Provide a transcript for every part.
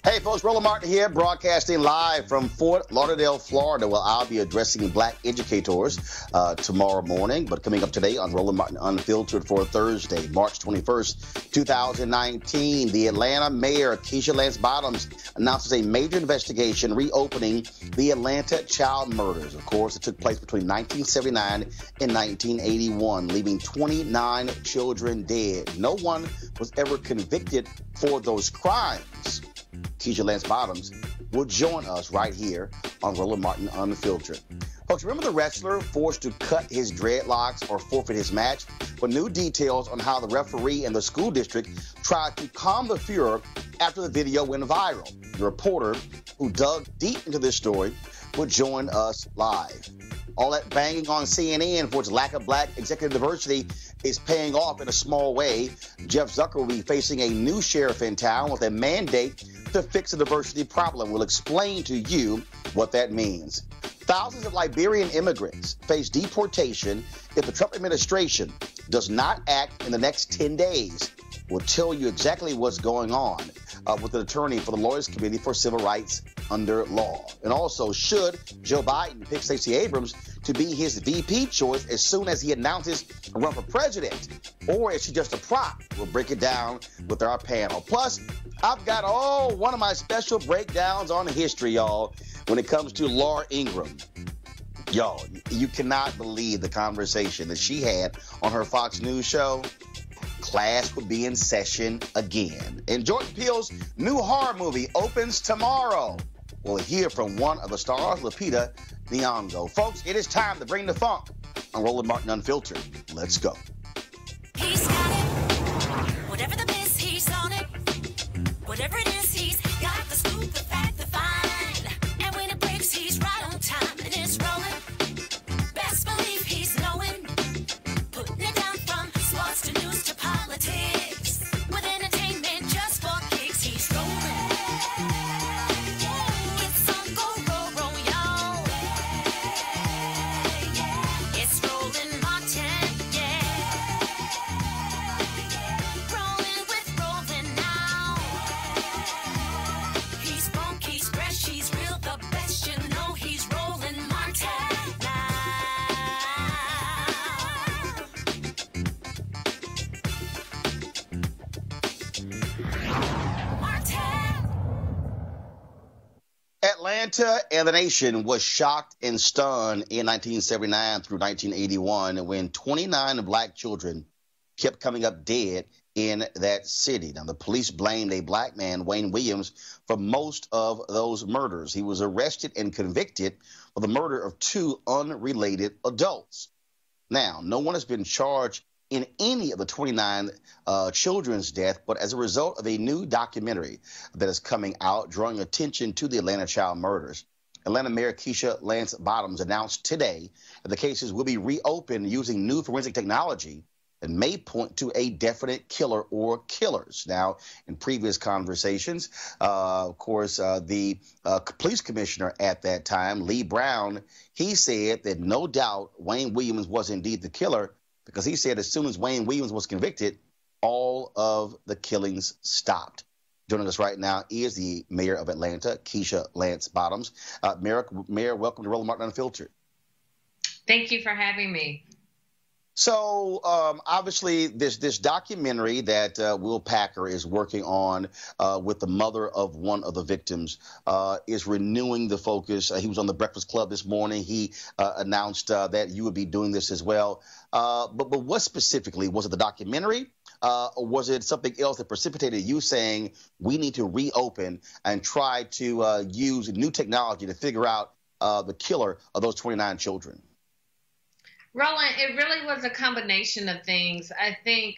Hey folks, Roland Martin here, broadcasting live from Fort Lauderdale, Florida, where I'll be addressing black educators tomorrow morning. But coming up today on Roland Martin Unfiltered for Thursday, March 21st, 2019, the Atlanta Mayor, Keisha Lance Bottoms, announces a major investigation reopening the Atlanta child murders. Of course, it took place between 1979 and 1981, leaving 29 children dead. No one was ever convicted for those crimes. Keisha Lance Bottoms will join us right here on Roland Martin Unfiltered. Folks, remember the wrestler forced to cut his dreadlocks or forfeit his match? But new details on how the referee and the school district tried to calm the furor after the video went viral. The reporter who dug deep into this story will join us live. All that banging on CNN for its lack of black executive diversity is paying off in a small way. Jeff Zucker will be facing a new sheriff in town with a mandate to fix the diversity problem. We'll explain to you what that means. Thousands of Liberian immigrants face deportation if the Trump administration does not act in the next 10 days. We'll tell you exactly what's going on with an attorney for the Lawyers Committee for Civil Rights under law. And also, should Joe Biden pick Stacey Abrams to be his VP choice as soon as he announces a run for president? Or is she just a prop? We'll break it down with our panel. Plus, I've got one of my special breakdowns on history, y'all, when it comes to Laura Ingraham. Y'all, you cannot believe the conversation that she had on her Fox News show. Class will be in session again. And Jordan Peele's new horror movie opens tomorrow. We'll hear from one of the stars, Lupita Nyong'o. Folks, it is time to bring the funk on Roland Martin Unfiltered. Let's go. He's got it. Whatever the miss, he's on it. Whatever it is, he's got the scoop, the fact, the find. And when it breaks, he's right on time and it's rolling. Best believe he's knowing. Putting it down from sports to news to politics. With entertainment just for kicks, he's rolling. It's on go, roll, y'all. It's Roland Martin, yeah. Rolling with Roland now. He's funky, he's fresh, he's real, the best, you know he's Roland Martin now. Atlanta and the nation was shocked and stunned in 1979 through 1981 when 29 black children kept coming up dead in that city. Now, the police blamed a black man, Wayne Williams, for most of those murders. He was arrested and convicted for the murder of 2 unrelated adults. Now, no one has been charged in any of the 29 children's death, but as a result of a new documentary that is coming out drawing attention to the Atlanta child murders, Atlanta Mayor Keisha Lance Bottoms announced today that the cases will be reopened using new forensic technology that may point to a definite killer or killers. Now, in previous conversations, of course, the police commissioner at that time, Lee Brown, he said that no doubt Wayne Williams was indeed the killer, because he said as soon as Wayne Williams was convicted, all of the killings stopped. Joining us right now is the mayor of Atlanta, Keisha Lance Bottoms. Mayor, welcome to Roland Martin Unfiltered. Thank you for having me. So obviously, this documentary that Will Packer is working on with the mother of one of the victims is renewing the focus. He was on the Breakfast Club this morning. He announced that you would be doing this as well. But what specifically was it? The documentary, or was it something else that precipitated you saying we need to reopen and try to use new technology to figure out the killer of those 29 children? Roland, it really was a combination of things. I think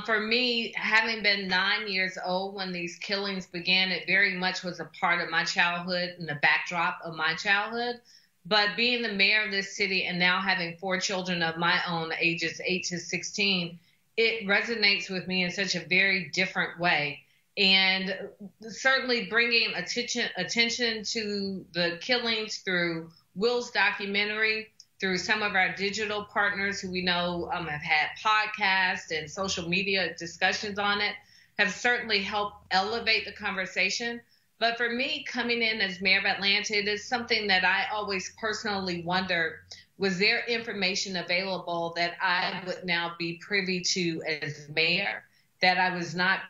for me, having been 9 years old when these killings began, it very much was a part of my childhood and the backdrop of my childhood. But being the mayor of this city and now having 4 children of my own, ages 8 to 16, it resonates with me in such a very different way. And certainly bringing attention to the killings through Will's documentary, through some of our digital partners who we know have had podcasts and social media discussions on it, have certainly helped elevate the conversation. But for me, coming in as mayor of Atlanta, it is something that I always personally wondered, was there information available that I would now be privy to as mayor that I was not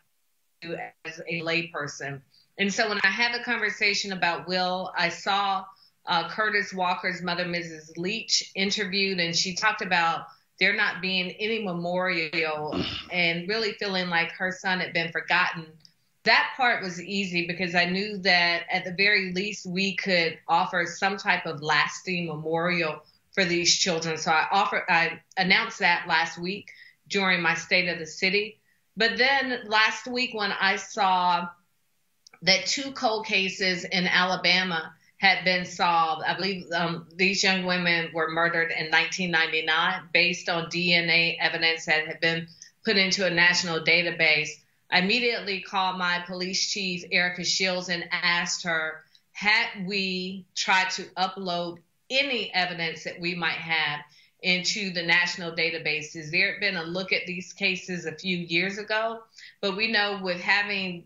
as a layperson? And so when I had the conversation about Will, I saw Curtis Walker's mother, Mrs. Leach, interviewed, and she talked about there not being any memorial and really feeling like her son had been forgotten. That part was easy because I knew that at the very least we could offer some type of lasting memorial for these children. So I announced that last week during my State of the City. But then last week when I saw that 2 cold cases in Alabama had been solved. I believe these young women were murdered in 1999 based on DNA evidence that had been put into a national database. I immediately called my police chief, Erica Shields, and asked her, had we tried to upload any evidence that we might have into the national databases? There had been a look at these cases a few years ago, but we know with having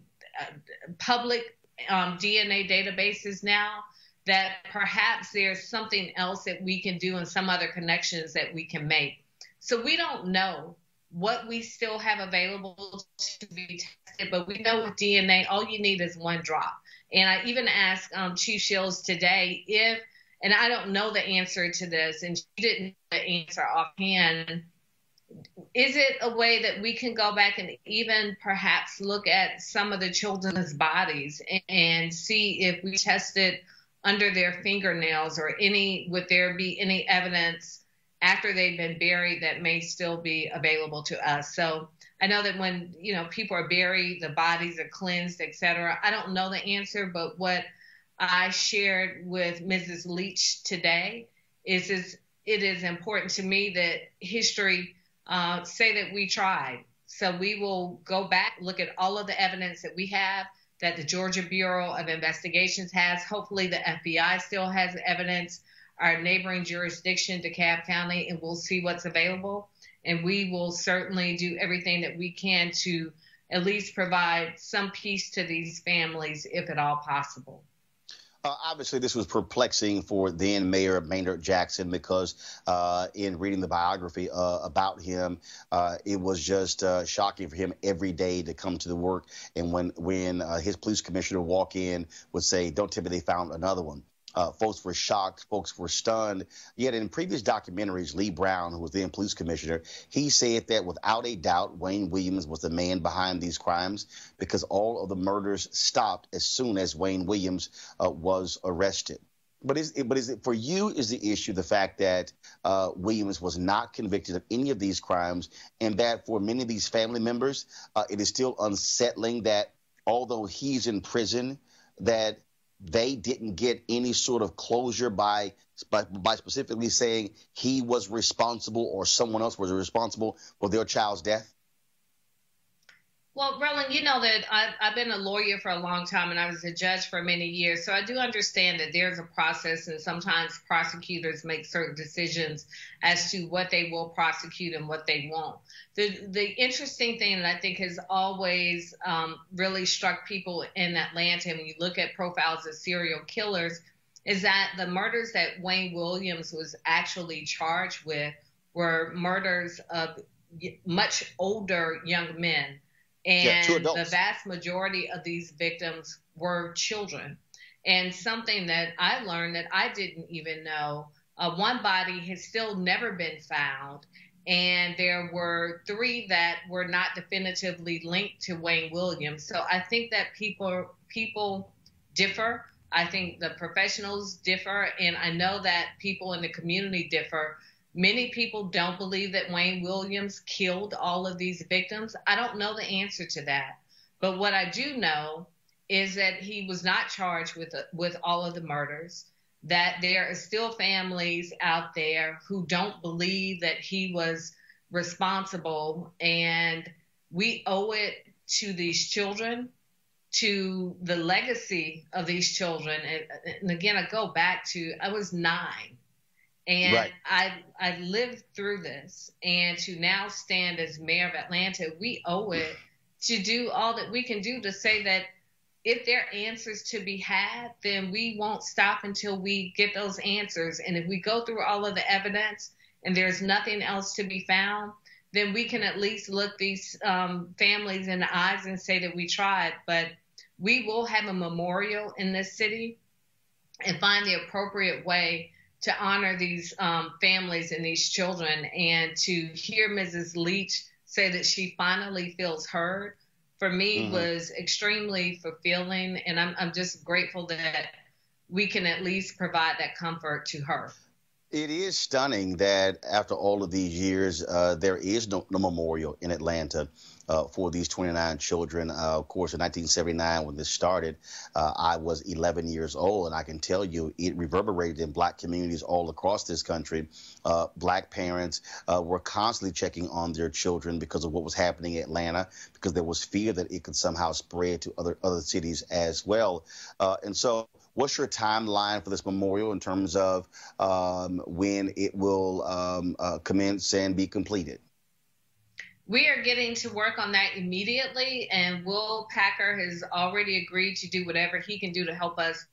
public DNA databases now, that perhaps there's something else that we can do and some other connections that we can make. So we don't know what we still have available to be tested, but we know with DNA, all you need is 1 drop. And I even asked Chief Shields today if, and I don't know the answer to this, and she didn't know the answer offhand, is it a way that we can go back and even perhaps look at some of the children's bodies and see if we tested under their fingernails or would there be any evidence after they've been buried that may still be available to us? So I know that when, people are buried, the bodies are cleansed, et cetera. I don't know the answer, but what I shared with Mrs. Leach today is it is important to me that history say that we tried. So we will go back, look at all of the evidence that we have, that the Georgia Bureau of Investigations has. Hopefully the FBI still has evidence, our neighboring jurisdiction, DeKalb County, and we'll see what's available. And we will certainly do everything that we can to at least provide some peace to these families, if at all possible. Obviously, this was perplexing for then Mayor Maynard Jackson because in reading the biography about him, it was just shocking for him every day to come to the work. And when his police commissioner walk in would say, "Don't tell me they found another one." Folks were shocked. Folks were stunned. Yet in previous documentaries, Lee Brown, who was then police commissioner, he said that without a doubt, Wayne Williams was the man behind these crimes because all of the murders stopped as soon as Wayne Williams was arrested. But is it for you, is the issue the fact that Williams was not convicted of any of these crimes, and that for many of these family members, it is still unsettling that although he's in prison, that they didn't get any sort of closure by specifically saying he was responsible or someone else was responsible for their child's death? Well, Roland, you know that I've been a lawyer for a long time and I was a judge for many years. So I do understand that there's a process and sometimes prosecutors make certain decisions as to what they will prosecute and what they won't. The interesting thing that I think has always really struck people in Atlanta, and when you look at profiles of serial killers, is that the murders that Wayne Williams was actually charged with were murders of much older young men. Yeah, two And the adults. vast majority of these victims were children. And something that I learned that I didn't even know, one body has still never been found. And there were 3 that were not definitively linked to Wayne Williams. So I think that people differ. I think the professionals differ. And I know that people in the community differ. Many people don't believe that Wayne Williams killed all of these victims. I don't know the answer to that. But what I do know is that he was not charged with all of the murders, that there are still families out there who don't believe that he was responsible. And we owe it to these children, to the legacy of these children. And again, I go back to, I was 9. And Right. I lived through this, and to now stand as mayor of Atlanta, we owe it to do all that we can do to say that if there are answers to be had, then we won't stop until we get those answers. And if we go through all of the evidence and there's nothing else to be found, then we can at least look these families in the eyes and say that we tried. But we will have a memorial in this city and find the appropriate way to honor these families and these children. And to hear Mrs. Leach say that she finally feels heard, for me, was extremely fulfilling. And I'm just grateful that we can at least provide that comfort to her. It is stunning that after all of these years, there is no memorial in Atlanta for these 29 children. Of course, in 1979, when this started, I was 11 years old, and I can tell you it reverberated in Black communities all across this country. Black parents were constantly checking on their children because of what was happening in Atlanta, because there was fear that it could somehow spread to other cities as well. And so what's your timeline for this memorial in terms of when it will commence and be completed? We are getting to work on that immediately, and Will Packer has already agreed to do whatever he can do to help us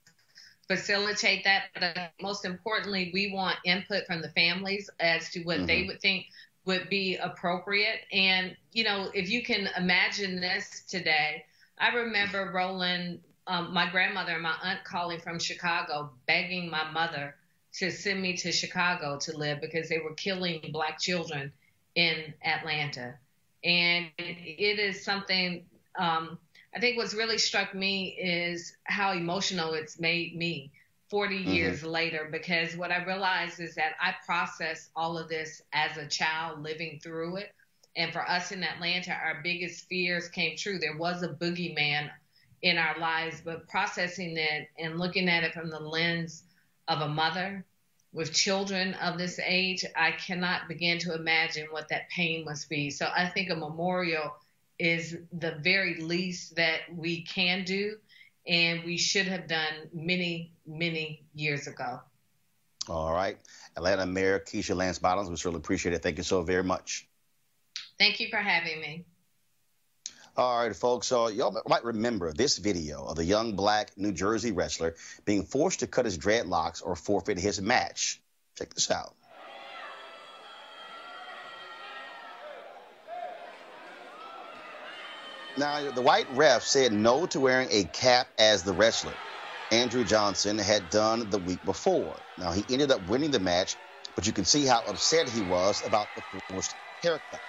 facilitate that. But most importantly, we want input from the families as to what they would think would be appropriate. And, you know, if you can imagine this today, I remember Roland, my grandmother and my aunt calling from Chicago, begging my mother to send me to Chicago to live because they were killing Black children in Atlanta. And it is something, I think what's really struck me is how emotional it's made me 40 years later, because what I realized is that I processed all of this as a child living through it. And for us in Atlanta, our biggest fears came true. There was a boogeyman in our lives, but processing it and looking at it from the lens of a mother with children of this age, I cannot begin to imagine what that pain must be. So I think a memorial is the very least that we can do, and we should have done many, many years ago. All right. Atlanta Mayor Keisha Lance Bottoms, we certainly appreciate it. Thank you so very much. Thank you for having me. All right, folks, so y'all might remember this video of the young Black New Jersey wrestler being forced to cut his dreadlocks or forfeit his match. Check this out. Now, the white ref said no to wearing a cap as the wrestler. Andrew Johnson had done the week before. Now, he ended up winning the match, but you can see how upset he was about the forced haircut.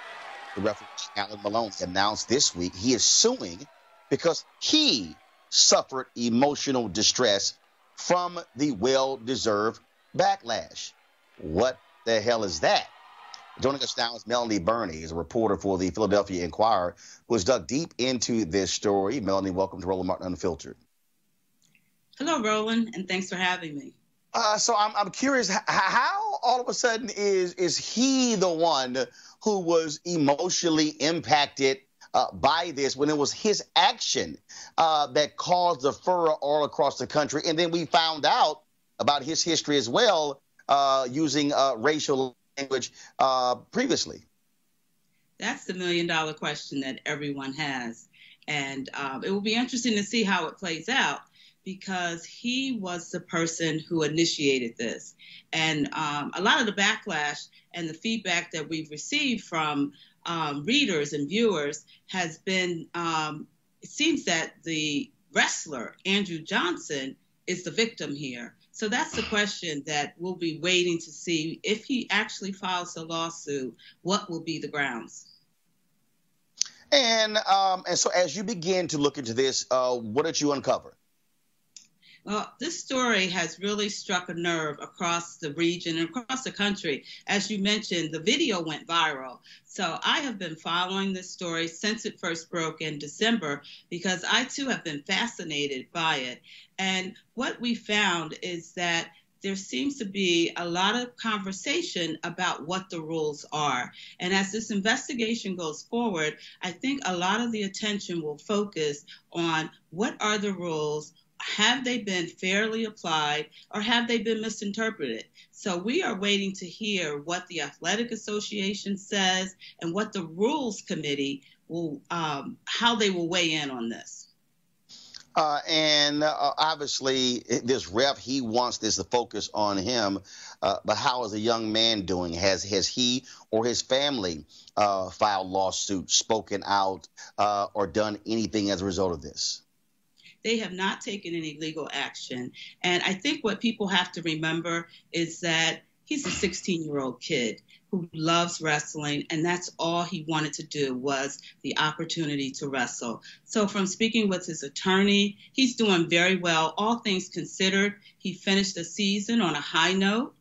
The referee, Alan Maloney, announced this week he is suing because he suffered emotional distress from the well-deserved backlash. What the hell is that? Joining us now is Melanie Burney, is a reporter for the Philadelphia Inquirer, who has dug deep into this story. Melanie, welcome to Roland Martin Unfiltered. Hello, Roland, and thanks for having me. So I'm curious, how all of a sudden is he the one who was emotionally impacted by this when it was his action that caused the furor all across the country? And then we found out about his history as well, using racial language previously. That's the million-dollar question that everyone has. And it will be interesting to see how it plays out, because he was the person who initiated this. And a lot of the backlash and the feedback that we've received from readers and viewers has been, it seems that the wrestler, Andrew Johnson, is the victim here. So that's the question that we'll be waiting to see. If he actually files a lawsuit, what will be the grounds? And so as you begin to look into this, what did you uncover? Well, this story has really struck a nerve across the region and across the country. As you mentioned, the video went viral. So I have been following this story since it first broke in December because I, too, have been fascinated by it. And what we found is that there seems to be a lot of conversation about what the rules are. And as this investigation goes forward, I think a lot of the attention will focus on what are the rules. Have they been fairly applied or have they been misinterpreted? So we are waiting to hear what the Athletic Association says and what the Rules Committee will, how they will weigh in on this. Obviously, this ref, he wants this to focus on him. But how is the young man doing? Has he or his family filed lawsuits, spoken out, or done anything as a result of this? They have not taken any legal action. And I think what people have to remember is that he's a 16-year-old kid who loves wrestling, and that's all he wanted to do was the opportunity to wrestle. So from speaking with his attorney, he's doing very well. All things considered, he finished the season on a high note.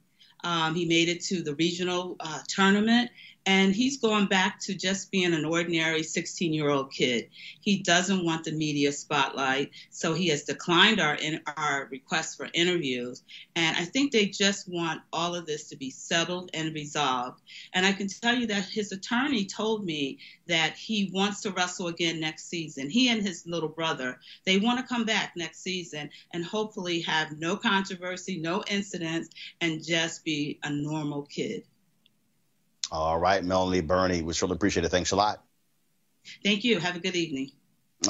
He made it to the regional tournament, and he's going back to just being an ordinary 16-year-old kid. He doesn't want the media spotlight, so he has declined our request for interviews. And I think they just want all of this to be settled and resolved. And I can tell you that his attorney told me that he wants to wrestle again next season. He and his little brother, they want to come back next season and hopefully have no controversy, no incidents, and just be a normal kid. All right, Melanie Burney, we certainly appreciate it. Thanks a lot. Thank you. Have a good evening.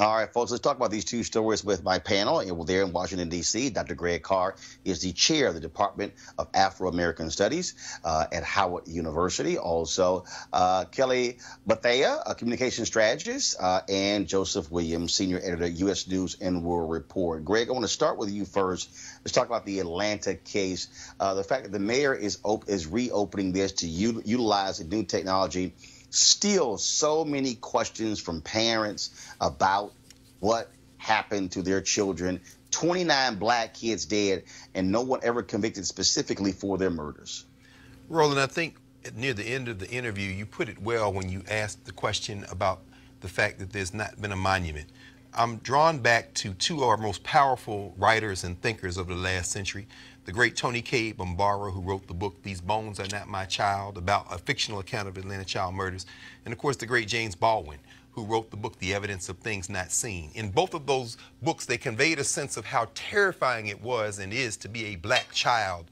All right, folks, let's talk about these two stories with my panel. And we're there in Washington, D.C. Dr. Greg Carr is the chair of the Department of Afro-American Studies at Howard University. Also, Kelly Bethea, a communication strategist, and Joseph Williams, senior editor, U.S. News and World Report. Greg, I want to start with you first. Let's talk about the Atlanta case. The fact that the mayor is reopening this to utilize the new technology. Still so many questions from parents about what happened to their children. 29 black kids dead, and no one ever convicted specifically for their murders. Roland, I think near the end of the interview, you put it well when you asked the question about the fact that there's not been a monument. I'm drawn back to two of our most powerful writers and thinkers of the last century. The great Tony K. Bambara, who wrote the book These Bones Are Not My Child, about a fictional account of Atlanta child murders. And of course, the great James Baldwin, who wrote the book The Evidence of Things Not Seen. In both of those books, they conveyed a sense of how terrifying it was and is to be a black child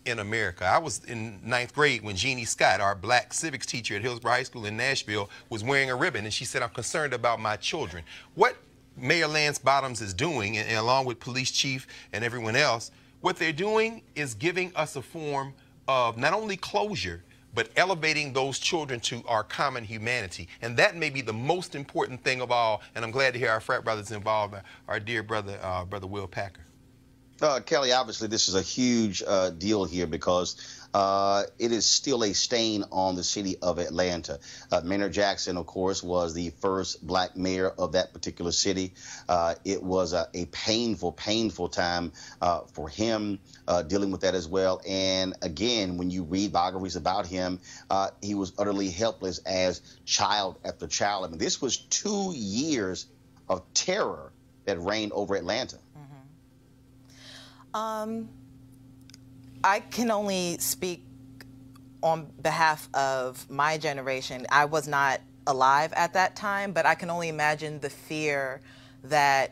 in America. I was in 9th grade when Jeannie Scott, our black civics teacher at Hillsborough High School in Nashville, was wearing a ribbon, and she said, "I'm concerned about my children." What Mayor Lance Bottoms is doing, and along with police chief and everyone else, what they're doing is giving us a form of not only closure, but elevating those children to our common humanity. And that may be the most important thing of all. And I'm glad to hear our frat brothers involved, our dear brother, Brother Will Packer. Kelly, obviously this is a huge deal here because it is still a stain on the city of Atlanta. Maynard Jackson, of course, was the first black mayor of that particular city. It was a painful, painful time for him dealing with that as well. And again, when you read biographies about him, he was utterly helpless as child after child. I mean, this was 2 years of terror that reigned over Atlanta. I can only speak on behalf of my generation. I was not alive at that time, but I can only imagine the fear that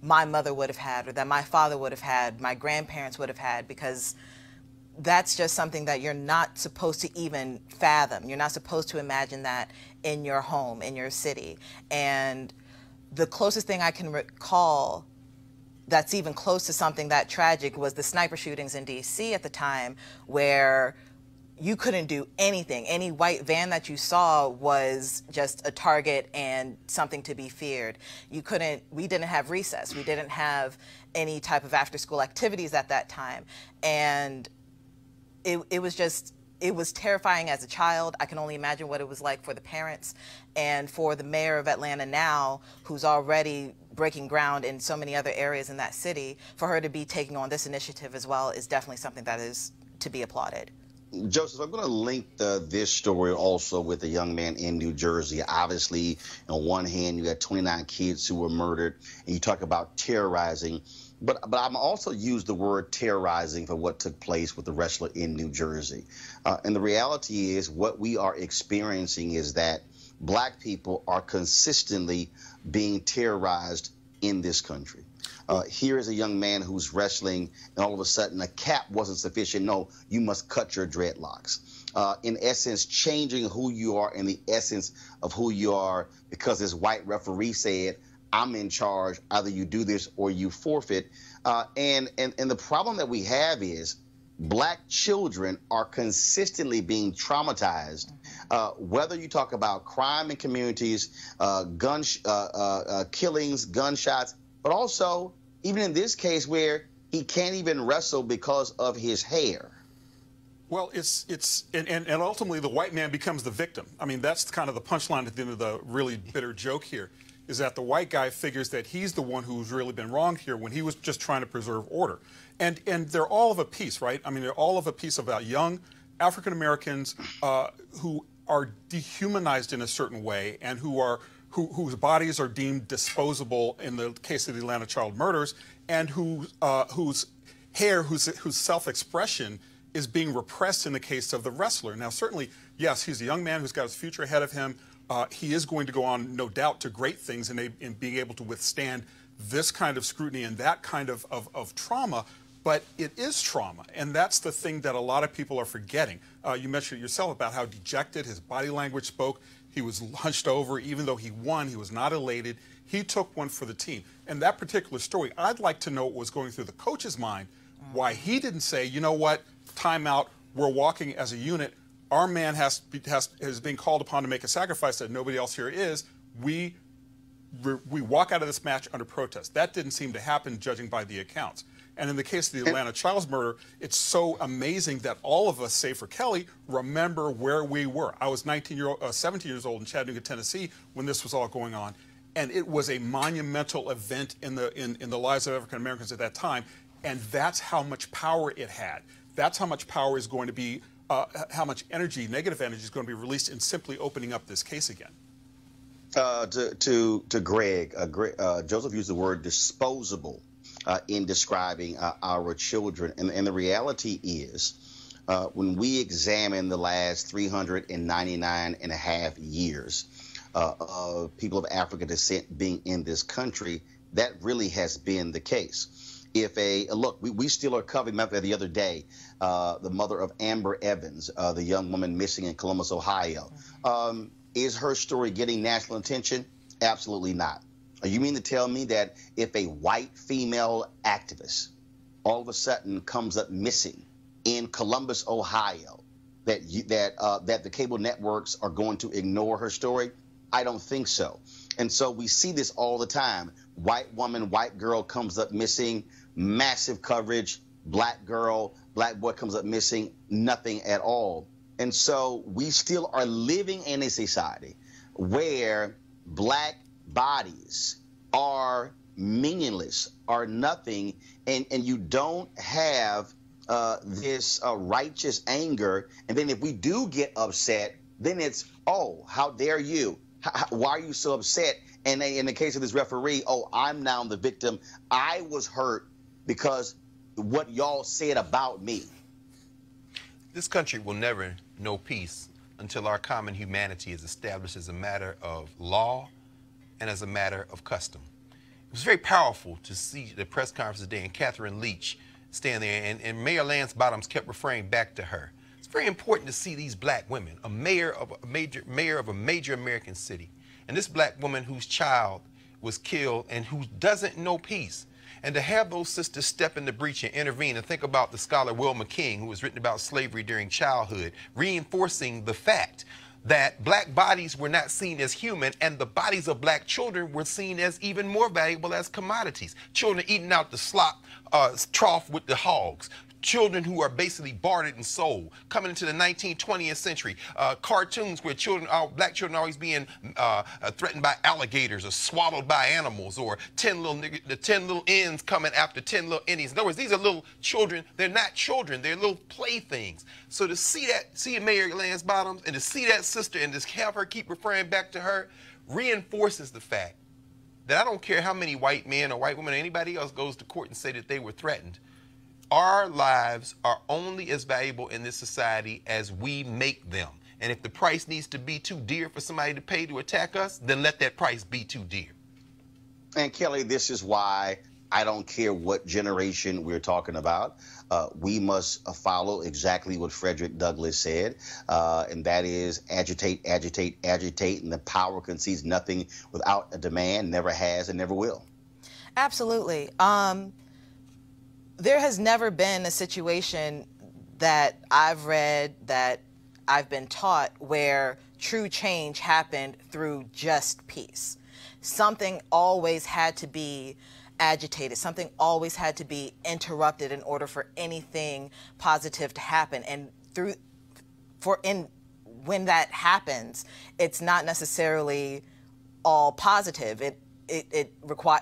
my mother would have had, or that my father would have had, my grandparents would have had, because that's just something that you're not supposed to even fathom. You're not supposed to imagine that in your home, in your city. And the closest thing I can recall that's even close to something that tragic was the sniper shootings in D.C. at the time, where you couldn't do anything. Any white van that you saw was just a target and something to be feared. We didn't have recess. We didn't have any type of after-school activities at that time. And it was terrifying as a child. I can only imagine what it was like for the parents and for the mayor of Atlanta now, who's already breaking ground in so many other areas in that city. For her to be taking on this initiative as well is definitely something that is to be applauded. Joseph, I'm going to link this story also with a young man in New Jersey. Obviously, on one hand, you had 29 kids who were murdered, and you talk about terrorizing. But I'm also use the word terrorizing for what took place with the wrestler in New Jersey. And the reality is what we are experiencing is that black people are consistently being terrorized in this country. Here is a young man who's wrestling, and all of a sudden a cap wasn't sufficient. No, you must cut your dreadlocks. In essence, changing who you are and the essence of who you are because this white referee said, I'm in charge, either you do this or you forfeit. And the problem that we have is black children are consistently being traumatized, whether you talk about crime in communities, killings, gunshots, but also even in this case where he can't even wrestle because of his hair. Well, and ultimately the white man becomes the victim. I mean, that's kind of the punchline at the end of the really bitter joke here, is that the white guy figures that he's the one who's really been wronged here when he was just trying to preserve order. And they're all of a piece, right? I mean, they're all of a piece about young African Americans who are dehumanized in a certain way and whose bodies are deemed disposable in the case of the Atlanta child murders, and whose self-expression is being repressed in the case of the wrestler. Now, certainly, yes, he's a young man who's got his future ahead of him. He is going to go on, no doubt, to great things in being able to withstand this kind of scrutiny and that kind of trauma. But it is trauma, and that's the thing that a lot of people are forgetting. You mentioned it yourself about how dejected his body language spoke. He was hunched over. Even though he won, he was not elated. He took one for the team. And that particular story, I'd like to know what was going through the coach's mind, why he didn't say, you know what, timeout, we're walking as a unit. Our man is being called upon to make a sacrifice that nobody else here is. We walk out of this match under protest. That didn't seem to happen, judging by the accounts. And in the case of the Atlanta child's murder, it's so amazing that all of us, save for Kelly, remember where we were. I was 17 years old in Chattanooga, Tennessee, when this was all going on, and it was a monumental event in the lives of African Americans at that time. And that's how much power it had. That's how much power is going to be, how much energy, negative energy, is going to be released in simply opening up this case again. To Greg, Joseph used the word disposable in describing our children. And the reality is, when we examine the last 399 and a half years of people of African descent being in this country, that really has been the case. Look, we still are covering the other day, the mother of Amber Evans, the young woman missing in Columbus, Ohio. Is her story getting national attention? Absolutely not. You mean to tell me that if a white female activist all of a sudden comes up missing in Columbus, Ohio, that the cable networks are going to ignore her story? I don't think so. And so we see this all the time. White woman, white girl comes up missing, massive coverage. Black girl, black boy comes up missing, nothing at all. And so we still are living in a society where black bodies are meaningless, are nothing, and you don't have this righteous anger. And then if we do get upset, then it's, oh, how dare you? Why are you so upset? And in the case of this referee, oh, I'm now the victim. I was hurt because what y'all said about me. This country will never know peace until our common humanity is established as a matter of law and as a matter of custom. It was very powerful to see the press conference today and Catherine Leach stand there, and Mayor Lance Bottoms kept referring back to her. It's very important to see these black women, a mayor of a major American city, and this black woman whose child was killed and who doesn't know peace. And to have those sisters step in the breach and intervene, and think about the scholar Wilma King, who has written about slavery during childhood, reinforcing the fact that black bodies were not seen as human, and the bodies of black children were seen as even more valuable as commodities. Children eating out the slop trough with the hogs. Children who are basically bartered and sold. Coming into the 19th, 20th century, cartoons where black children are always being threatened by alligators or swallowed by animals, or the 10 little ends coming after 10 little Indians. In other words, these are little children. They're not children. They're little playthings. So to see Mary Lance Bottoms, and to see that sister and just have her keep referring back to her, reinforces the fact that I don't care how many white men or white women or anybody else goes to court and say that they were threatened. Our lives are only as valuable in this society as we make them. And if the price needs to be too dear for somebody to pay to attack us, then let that price be too dear. And Kelly, this is why I don't care what generation we're talking about. We must follow exactly what Frederick Douglass said, and that is agitate, agitate, agitate, and the power concedes nothing without a demand, never has and never will. Absolutely. There has never been a situation that I've read, that I've been taught, where true change happened through just peace. Something always had to be agitated. Something always had to be interrupted in order for anything positive to happen. And when that happens, it's not necessarily all positive.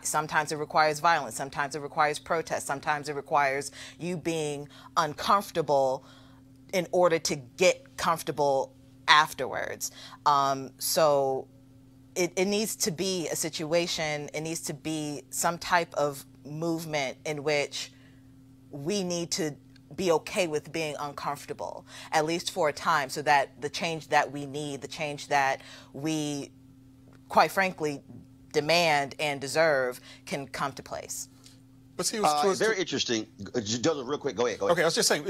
Sometimes it requires violence, sometimes it requires protest, sometimes it requires you being uncomfortable in order to get comfortable afterwards. So it needs to be a situation, it needs to be some type of movement in which we need to be okay with being uncomfortable, at least for a time, so that the change that we need, the change that we, quite frankly, demand and deserve, can come to place. But see, very interesting. Joseph, real quick, go ahead. Okay, I was just saying,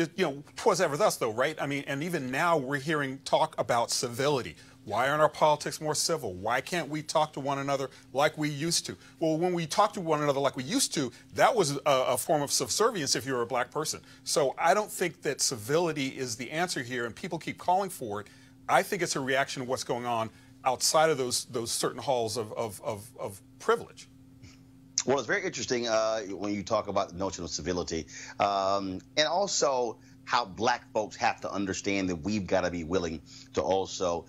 twas ever thus, though, right? I mean, and even now we're hearing talk about civility. Why aren't our politics more civil? Why can't we talk to one another like we used to? Well, when we talk to one another like we used to, that was a form of subservience if you were a black person. So I don't think that civility is the answer here, and people keep calling for it. I think it's a reaction to what's going on outside of those certain halls of privilege. Well, it's very interesting when you talk about the notion of civility, and also how black folks have to understand that we've got to be willing to also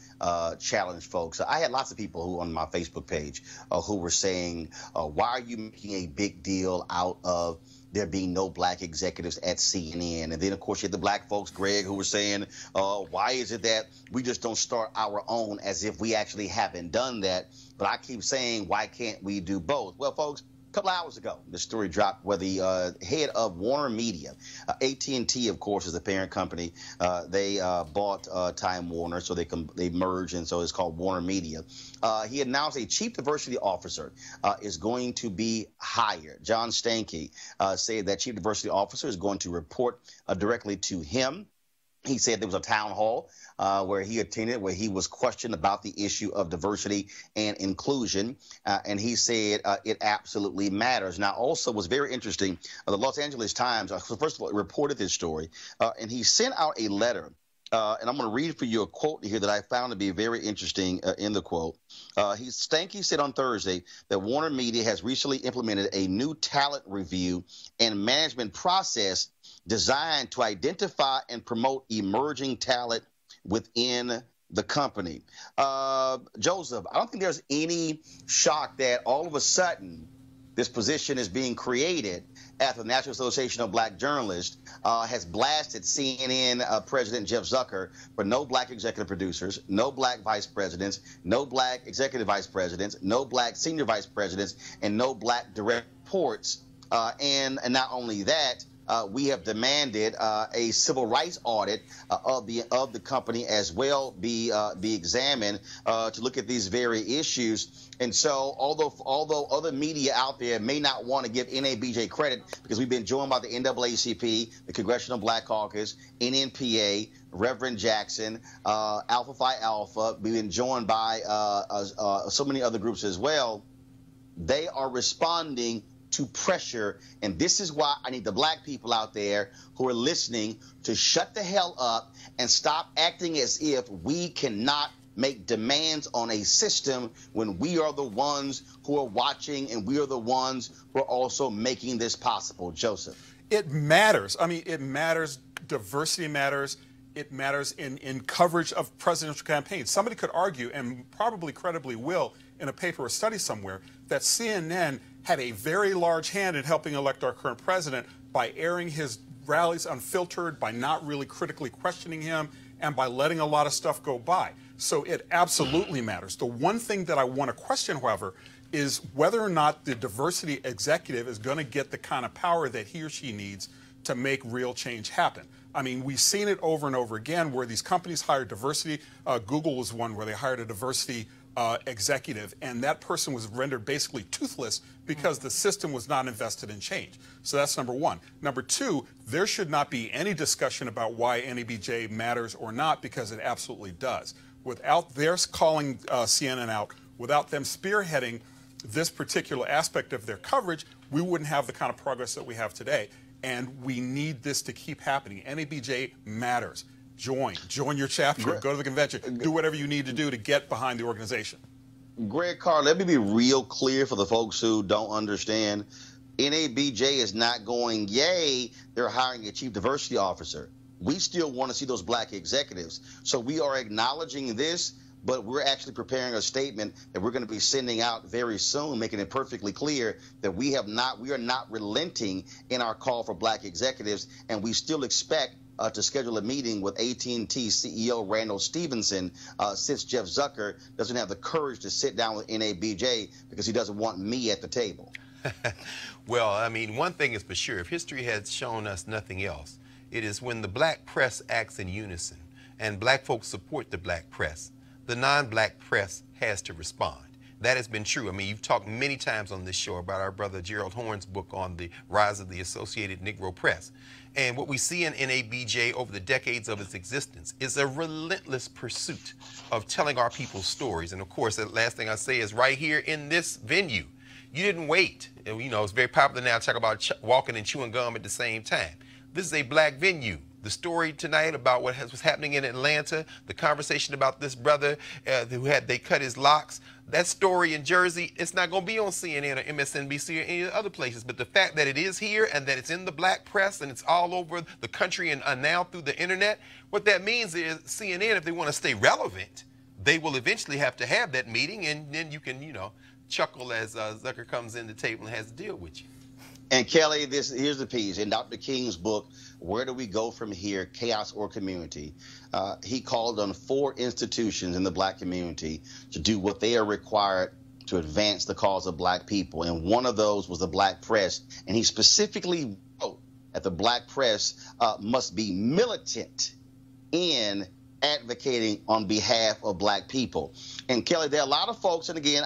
challenge folks. I had lots of people who on my Facebook page who were saying, why are you making a big deal out of there being no black executives at CNN? And then, of course, you had the black folks, Greg, who were saying, why is it that we just don't start our own, as if we actually haven't done that? But I keep saying, why can't we do both? Well, folks, a couple hours ago, the story dropped where the head of Warner Media, AT&T, of course, is the parent company. They bought Time Warner, so they merged, and so it's called Warner Media. He announced a chief diversity officer is going to be hired. John Stankey said that chief diversity officer is going to report directly to him. He said there was a town hall where he attended, where he was questioned about the issue of diversity and inclusion. And he said it absolutely matters. Now, also was very interesting, the Los Angeles Times, first of all, reported this story, and he sent out a letter. And I'm going to read for you a quote here that I found to be very interesting in the quote. Stankey said on Thursday that Warner Media has recently implemented a new talent review and management process designed to identify and promote emerging talent within the company. Joseph, I don't think there's any shock that all of a sudden this position is being created after the National Association of Black Journalists has blasted CNN President Jeff Zucker for no black executive producers, no black vice presidents, no black executive vice presidents, no black senior vice presidents, and no black direct reports. And not only that, we have demanded a civil rights audit of the company as well be examined to look at these very issues. And so, although other media out there may not want to give NABJ credit, because we've been joined by the NAACP, the Congressional Black Caucus, NNPA, Reverend Jackson, Alpha Phi Alpha, we've been joined by so many other groups as well. They are responding to pressure. And this is why I need the black people out there who are listening to shut the hell up and stop acting as if we cannot make demands on a system when we are the ones who are watching and we are the ones who are also making this possible. Joseph. It matters. I mean, it matters. Diversity matters. It matters in coverage of presidential campaigns. Somebody could argue, and probably credibly will, in a paper or study somewhere, that CNN had a very large hand in helping elect our current president by airing his rallies unfiltered, by not really critically questioning him, and by letting a lot of stuff go by. So it absolutely matters. The one thing that I want to question, however, is whether or not the diversity executive is going to get the kind of power that he or she needs to make real change happen. I mean, we've seen it over and over again where these companies hire diversity. Google was one where they hired a diversity executive, and that person was rendered basically toothless because the system was not invested in change. So that's number one. Number two, there should not be any discussion about why NABJ matters or not, because it absolutely does. Without their calling CNN out, without them spearheading this particular aspect of their coverage, we wouldn't have the kind of progress that we have today. And we need this to keep happening. NABJ matters. Join your chapter, go to the convention, do whatever you need to do to get behind the organization. Greg Carr, let me be real clear for the folks who don't understand. NABJ is not going, yay, they're hiring a chief diversity officer. We still want to see those black executives. So we are acknowledging this, but we're actually preparing a statement that we're going to be sending out very soon, making it perfectly clear that we are not relenting in our call for black executives, and we still expect to schedule a meeting with AT&T CEO Randall Stevenson since Jeff Zucker doesn't have the courage to sit down with NABJ because he doesn't want me at the table. Well, I mean, one thing is for sure. If history has shown us nothing else, it is when the black press acts in unison and black folks support the black press, the non-black press has to respond. That has been true. I mean, you've talked many times on this show about our brother Gerald Horne's book on the rise of the Associated Negro Press. And what we see in NABJ over the decades of its existence is a relentless pursuit of telling our people's stories. And of course, the last thing I say is right here in this venue, you didn't wait. And, you know, it's very popular now to talk about walking and chewing gum at the same time. This is a black venue. The story tonight about what was happening in Atlanta, the conversation about this brother they cut his locks, that story in Jersey, it's not going to be on CNN or MSNBC or any other places. But the fact that it is here and that it's in the black press and it's all over the country and now through the internet, what that means is CNN, if they want to stay relevant, they will eventually have to have that meeting, and then you can, you know, chuckle as Zucker comes in the table and has to deal with you. And Kelly, here's the piece. In Dr. King's book, Where Do We Go From Here, Chaos or Community, he called on 4 institutions in the black community to do what they are required to advance the cause of black people. And one of those was the black press. And he specifically wrote that the black press must be militant in advocating on behalf of black people. And Kelly, there are a lot of folks, and again,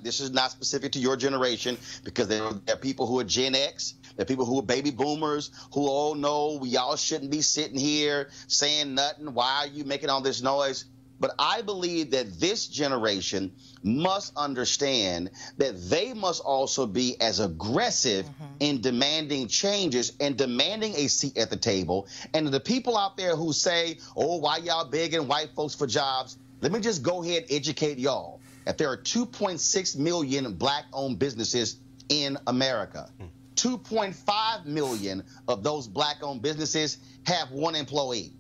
this is not specific to your generation, because there are people who are Gen X, there are people who are baby boomers, who all know we all shouldn't be sitting here saying nothing. Why are you making all this noise? But I believe that this generation must understand that they must also be as aggressive in demanding changes and demanding a seat at the table. And the people out there who say, oh, why y'all begging white folks for jobs? Let me just go ahead and educate y'all that there are 2.6 million black-owned businesses in America. 2.5 million of those black-owned businesses have 1 employee.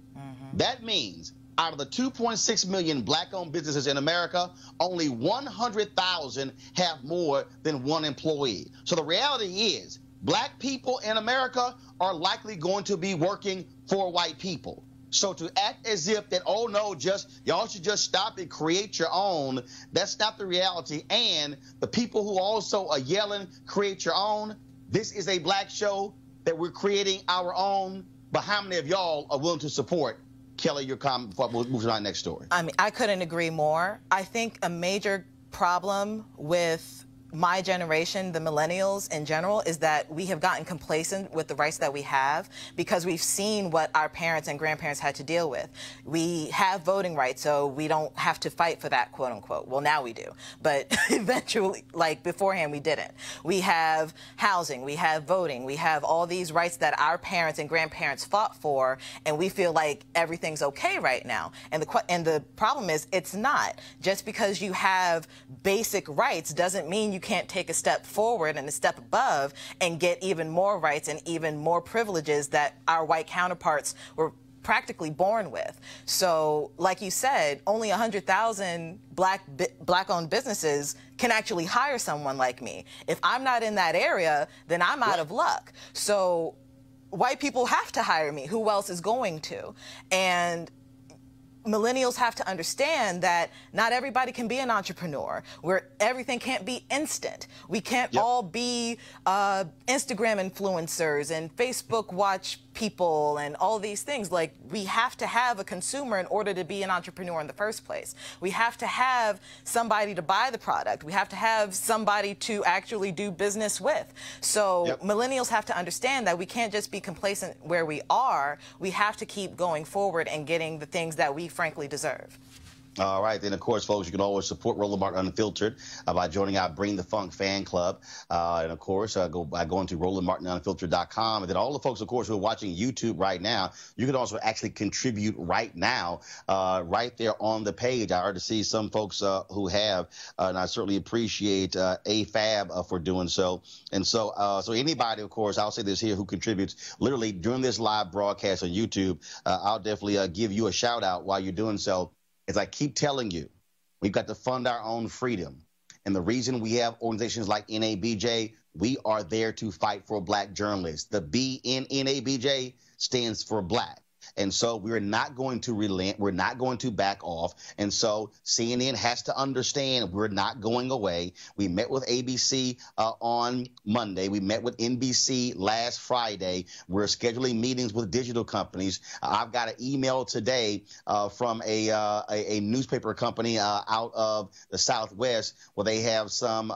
That means out of the 2.6 million black-owned businesses in America, only 100,000 have more than 1 employee. So the reality is black people in America are likely going to be working for white people. So to act as if that, oh no, y'all should just stop and create your own, that's not the reality. And the people who also are yelling, create your own, this is a black show that we're creating our own, but how many of y'all are willing to support? Kelly, your comment before we move to our next story. I mean, I couldn't agree more. I think a major problem with my generation, the millennials in general, is that we have gotten complacent with the rights that we have because we've seen what our parents and grandparents had to deal with. We have voting rights, so we don't have to fight for that, quote unquote. Well, now we do, but eventually, like beforehand, we didn't. We have housing, we have voting, we have all these rights that our parents and grandparents fought for, and we feel like everything's okay right now. And the problem is, it's not. Just because you have basic rights doesn't mean you can't take a step forward and a step above and get even more rights and even more privileges that our white counterparts were practically born with. So, like you said, only 100,000 black-owned businesses can actually hire someone like me. If I'm not in that area, then I'm out of luck. So, white people have to hire me. Who else is going to? And millennials have to understand that not everybody can be an entrepreneur, where everything can't be instant. We can't all be Instagram influencers and Facebook watch people and all these things. Like, we have to have a consumer in order to be an entrepreneur in the first place. We have to have somebody to buy the product. We have to have somebody to actually do business with. So millennials have to understand that we can't just be complacent where we are. We have to keep going forward and getting the things that we frankly deserve. All right. Then, of course, folks, you can always support Roland Martin Unfiltered by joining our Bring the Funk fan club. And, of course, go by going to RolandMartinUnfiltered.com. And then all the folks, of course, who are watching YouTube right now, you can also actually contribute right now, right there on the page. I already see some folks who have, and I certainly appreciate AFAB for doing so. And so anybody, of course, I'll say this here, who contributes literally during this live broadcast on YouTube, I'll definitely give you a shout out while you're doing so. As I keep telling you, we've got to fund our own freedom. And the reason we have organizations like NABJ, we are there to fight for black journalists. The B in NABJ stands for black. And so we're not going to relent. We're not going to back off. And so CNN has to understand we're not going away. We met with ABC on Monday. We met with NBC last Friday. We're scheduling meetings with digital companies. I've got an email today from a newspaper company out of the Southwest where they have some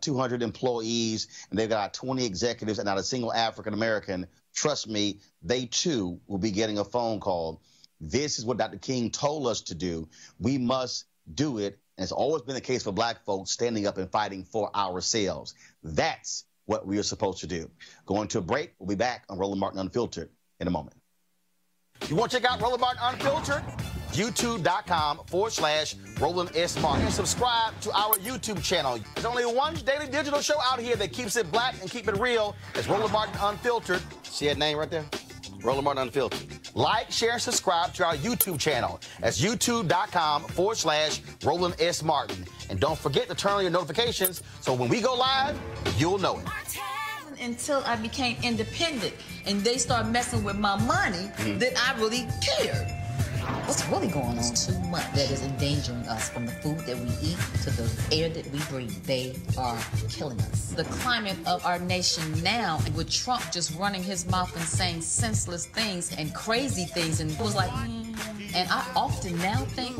200 employees, and they've got 20 executives and not a single African-American. Trust me, they too will be getting a phone call. This is what Dr. King told us to do. We must do it. And it's always been the case for black folks, standing up and fighting for ourselves. That's what we are supposed to do. Going to a break. We'll be back on Roland Martin Unfiltered in a moment. You want to check out Roland Martin Unfiltered? YouTube.com/Roland S. Martin. And subscribe to our YouTube channel. There's only one daily digital show out here that keeps it black and keep it real. It's Roland Martin Unfiltered. See that name right there? Roland Martin Unfiltered. Like, share, and subscribe to our YouTube channel. That's YouTube.com/Roland S. Martin. And don't forget to turn on your notifications so when we go live, you'll know it. Until I became independent and they started messing with my money, that I really cared. What's really going on? Too much that is endangering us, from the food that we eat to the air that we breathe. They are killing us. The climate of our nation now, with Trump just running his mouth and saying senseless things and crazy things, and it was like, and I often now think,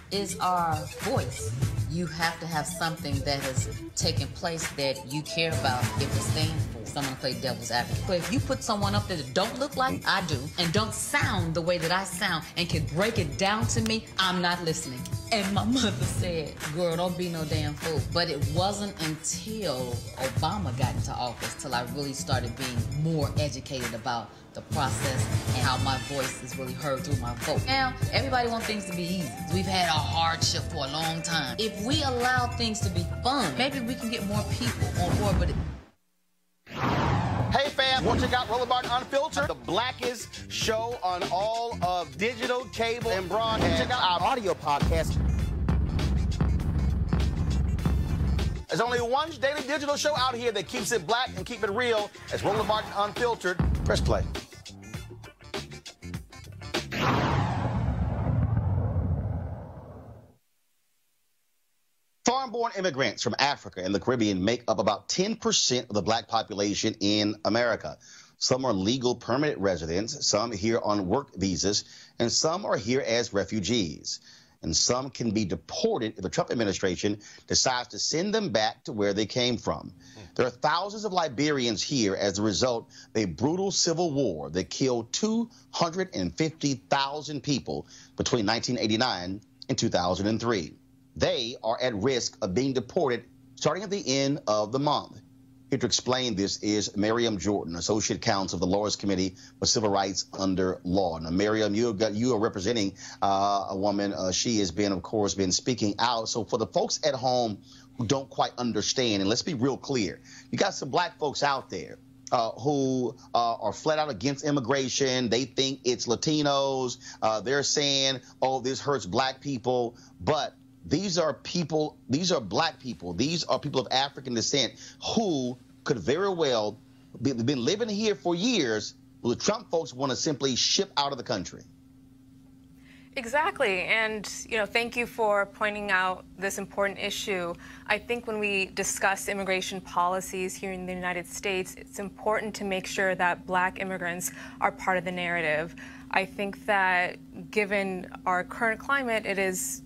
is our voice. You have to have something that has taken place that you care about if it stands for. Someone play devil's advocate. But if you put someone up there that don't look like I do and don't sound the way that I sound and can break it down to me, I'm not listening. And my mother said, girl, don't be no damn fool. But it wasn't until Obama got into office till I really started being more educated about the process and how my voice is really heard through my vote. Now, everybody wants things to be easy. We've had a hardship for a long time. If we allow things to be fun, maybe we can get more people on board with it. Hey fam, want to check out Roland Martin Unfiltered? The blackest show on all of digital, cable, and broadcast. Check out our audio podcast. There's only one daily digital show out here that keeps it black and keep it real. It's Roland Martin Unfiltered. Press play. Foreign-born immigrants from Africa and the Caribbean make up about 10% of the black population in America. Some are legal permanent residents, some here on work visas, and some are here as refugees. and some can be deported if the Trump administration decides to send them back to where they came from. There are thousands of Liberians here as a result of a brutal civil war that killed 250,000 people between 1989 and 2003. They are at risk of being deported starting at the end of the month. Here to explain this is Miriam Jordan, Associate Counsel of the Lawyers Committee for Civil Rights Under Law. Now, Miriam, you are representing a woman. She has been, of course, speaking out. So for the folks at home who don't quite understand, and let's be real clear, you got some black folks out there who are flat out against immigration. They think it's Latinos. They're saying, oh, this hurts black people. But these are people, these are black people, these are people of African descent who could very well been living here for years, who the Trump folks want to simply ship out of the country. Exactly, and thank you for pointing out this important issue. I think when we discuss immigration policies here in the United States, it's important to make sure that black immigrants are part of the narrative. I think that given our current climate, it is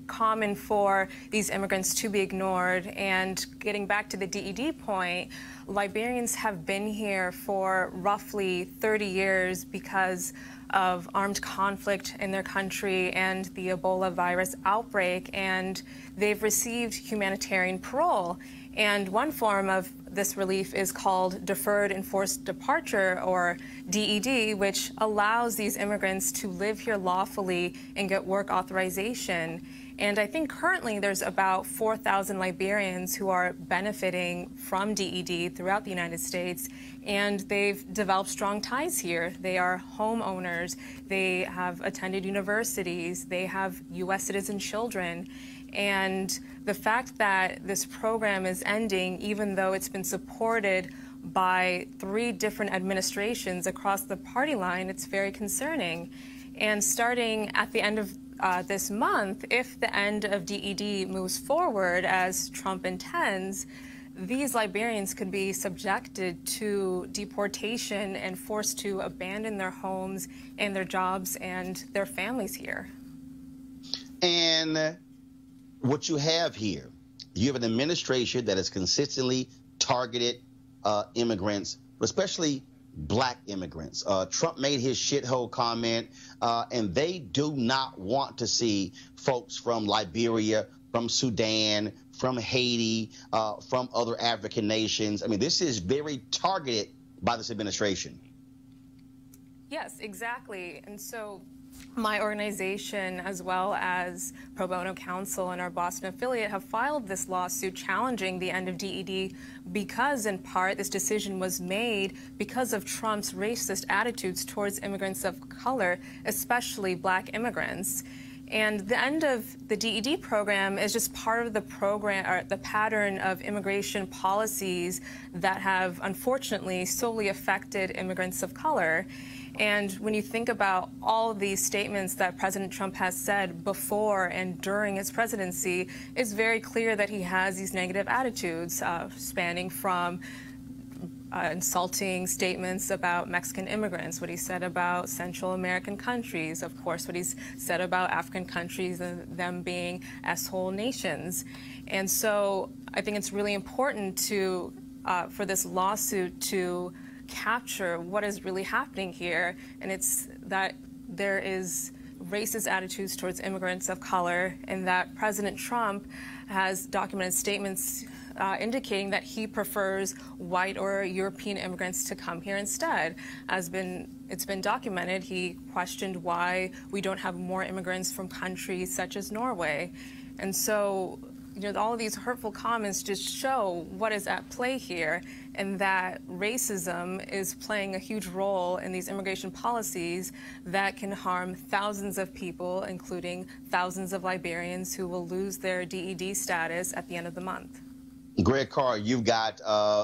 common for these immigrants to be ignored. And getting back to the DED point, Liberians have been here for roughly 30 years because of armed conflict in their country and the Ebola virus outbreak, and they've received humanitarian parole. And one form of this relief is called Deferred Enforced Departure, or DED, which allows these immigrants to live here lawfully and get work authorization. And I think currently there's about 4,000 Liberians who are benefiting from DED throughout the United States, and they've developed strong ties here. They are homeowners, they have attended universities, they have U.S. citizen children. And the fact that this program is ending, even though it's been supported by 3 different administrations across the party line, it's very concerning. And starting at the end of this month, if the end of DED moves forward as Trump intends, these Liberians could be subjected to deportation and forced to abandon their homes and their jobs and their families here. And what you have here, you have an administration that has consistently targeted immigrants, especially black immigrants. Trump made his shithole comment, and they do not want to see folks from Liberia, from Sudan, from Haiti, from other African nations. I mean, this is very targeted by this administration. Yes, exactly. And so my organization, as well as Pro Bono Council and our Boston affiliate, have filed this lawsuit challenging the end of DED because, in part, this decision was made because of Trump's racist attitudes towards immigrants of color, especially black immigrants. And the end of the DED program is just part of the program, or the pattern of immigration policies that have, unfortunately, solely affected immigrants of color. And when you think about all of these statements that President Trump has said before and during his presidency, it's very clear that he has these negative attitudes, spanning from insulting statements about Mexican immigrants, what he said about Central American countries, of course, what he's said about African countries and them being asshole nations. And so I think it's really important to, for this lawsuit to capture what is really happening here, and it's that there is racist attitudes towards immigrants of color, and that President Trump has documented statements indicating that he prefers white or European immigrants to come here instead. It's been documented, he questioned why we don't have more immigrants from countries such as Norway. And so, all of these hurtful comments just show what is at play here, and that racism is playing a huge role in these immigration policies that can harm thousands of people, including thousands of Liberians who will lose their DED status at the end of the month. Greg Carr, you've got,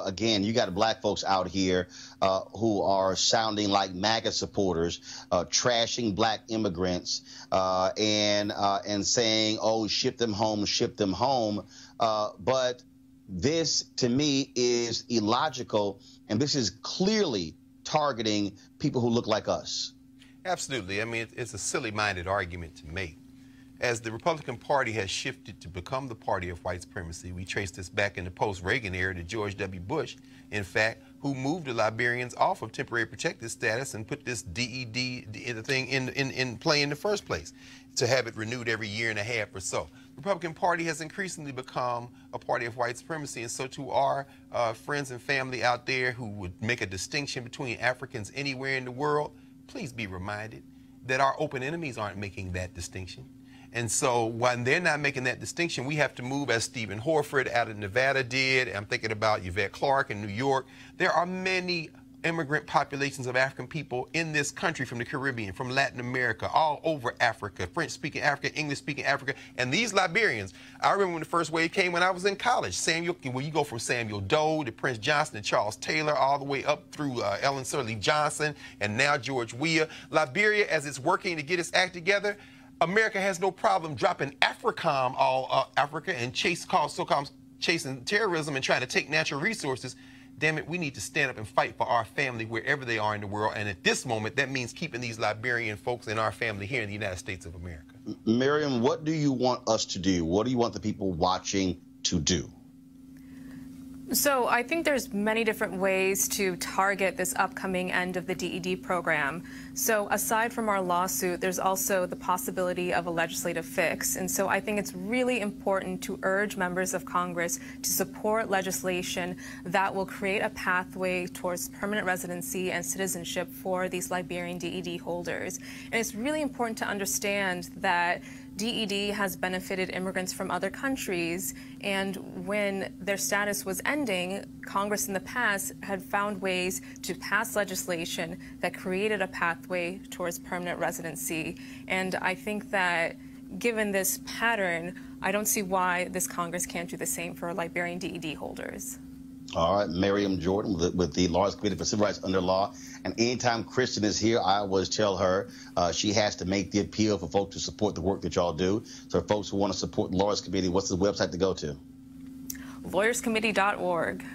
again, you got black folks out here who are sounding like MAGA supporters, trashing black immigrants and saying, oh, ship them home, ship them home. But this, to me, is illogical, and this is clearly targeting people who look like us. Absolutely. I mean, it's a silly-minded argument to make. as the Republican Party has shifted to become the party of white supremacy, we trace this back in the post-Reagan era to George W. Bush, in fact, who moved the Liberians off of temporary protected status and put this DED thing in play in the first place, to have it renewed every year and a half or so. The Republican Party has increasingly become a party of white supremacy, and so to our friends and family out there who would make a distinction between Africans anywhere in the world, please be reminded that our open enemies aren't making that distinction. And so when they're not making that distinction, we have to move as Stephen Horford out of Nevada did. I'm thinking about Yvette Clarke in New York. There are many immigrant populations of African people in this country, from the Caribbean, from Latin America, all over Africa, French-speaking Africa, English-speaking Africa. And these Liberians, I remember when the first wave came when I was in college. When you go from Samuel Doe to Prince Johnson to Charles Taylor, all the way up through Ellen Sirleaf Johnson, and now George Weah. Liberia, as it's working to get its act together, America has no problem dropping AFRICOM, all Africa, and chasing terrorism and trying to take natural resources. Damn it, we need to stand up and fight for our family wherever they are in the world. And at this moment, that means keeping these Liberian folks in our family here in the United States of America. Miriam, what do you want us to do? What do you want the people watching to do? So I think there's many different ways to target this upcoming end of the DED program. So aside from our lawsuit, there's also the possibility of a legislative fix. And so I think it's really important to urge members of Congress to support legislation that will create a pathway towards permanent residency and citizenship for these Liberian DED holders. And it's really important to understand that DED has benefited immigrants from other countries, and when their status was ending, Congress in the past had found ways to pass legislation that created a pathway towards permanent residency. And I think that given this pattern, I don't see why this Congress can't do the same for Liberian DED holders. All right, Miriam Jordan with the Lawyers Committee for Civil Rights Under Law. And anytime Kristen is here, I always tell her she has to make the appeal for folks to support the work that y'all do. So for folks who want to support the Lawyers Committee, what's the website to go to? LawyersCommittee.org.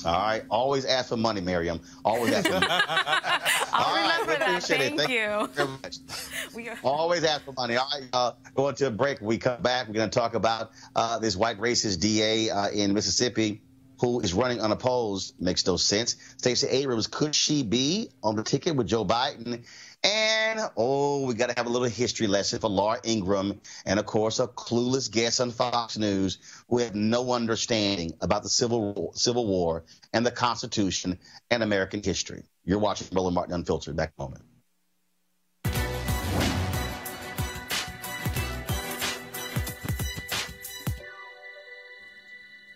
All right, always ask for money, Miriam. Always ask for money. I'll remember that. Thank you. Very much. Always ask for money. All right, going to a break. When we come back, we're going to talk about this white racist DA in Mississippi who is running unopposed. Makes no sense. Stacey Abrams, could she be on the ticket with Joe Biden? And, we got to have a little history lesson for Laura Ingraham and, of course, a clueless guest on Fox News who had no understanding about the Civil War and the Constitution and American history. You're watching Roland Martin Unfiltered. Back in a moment.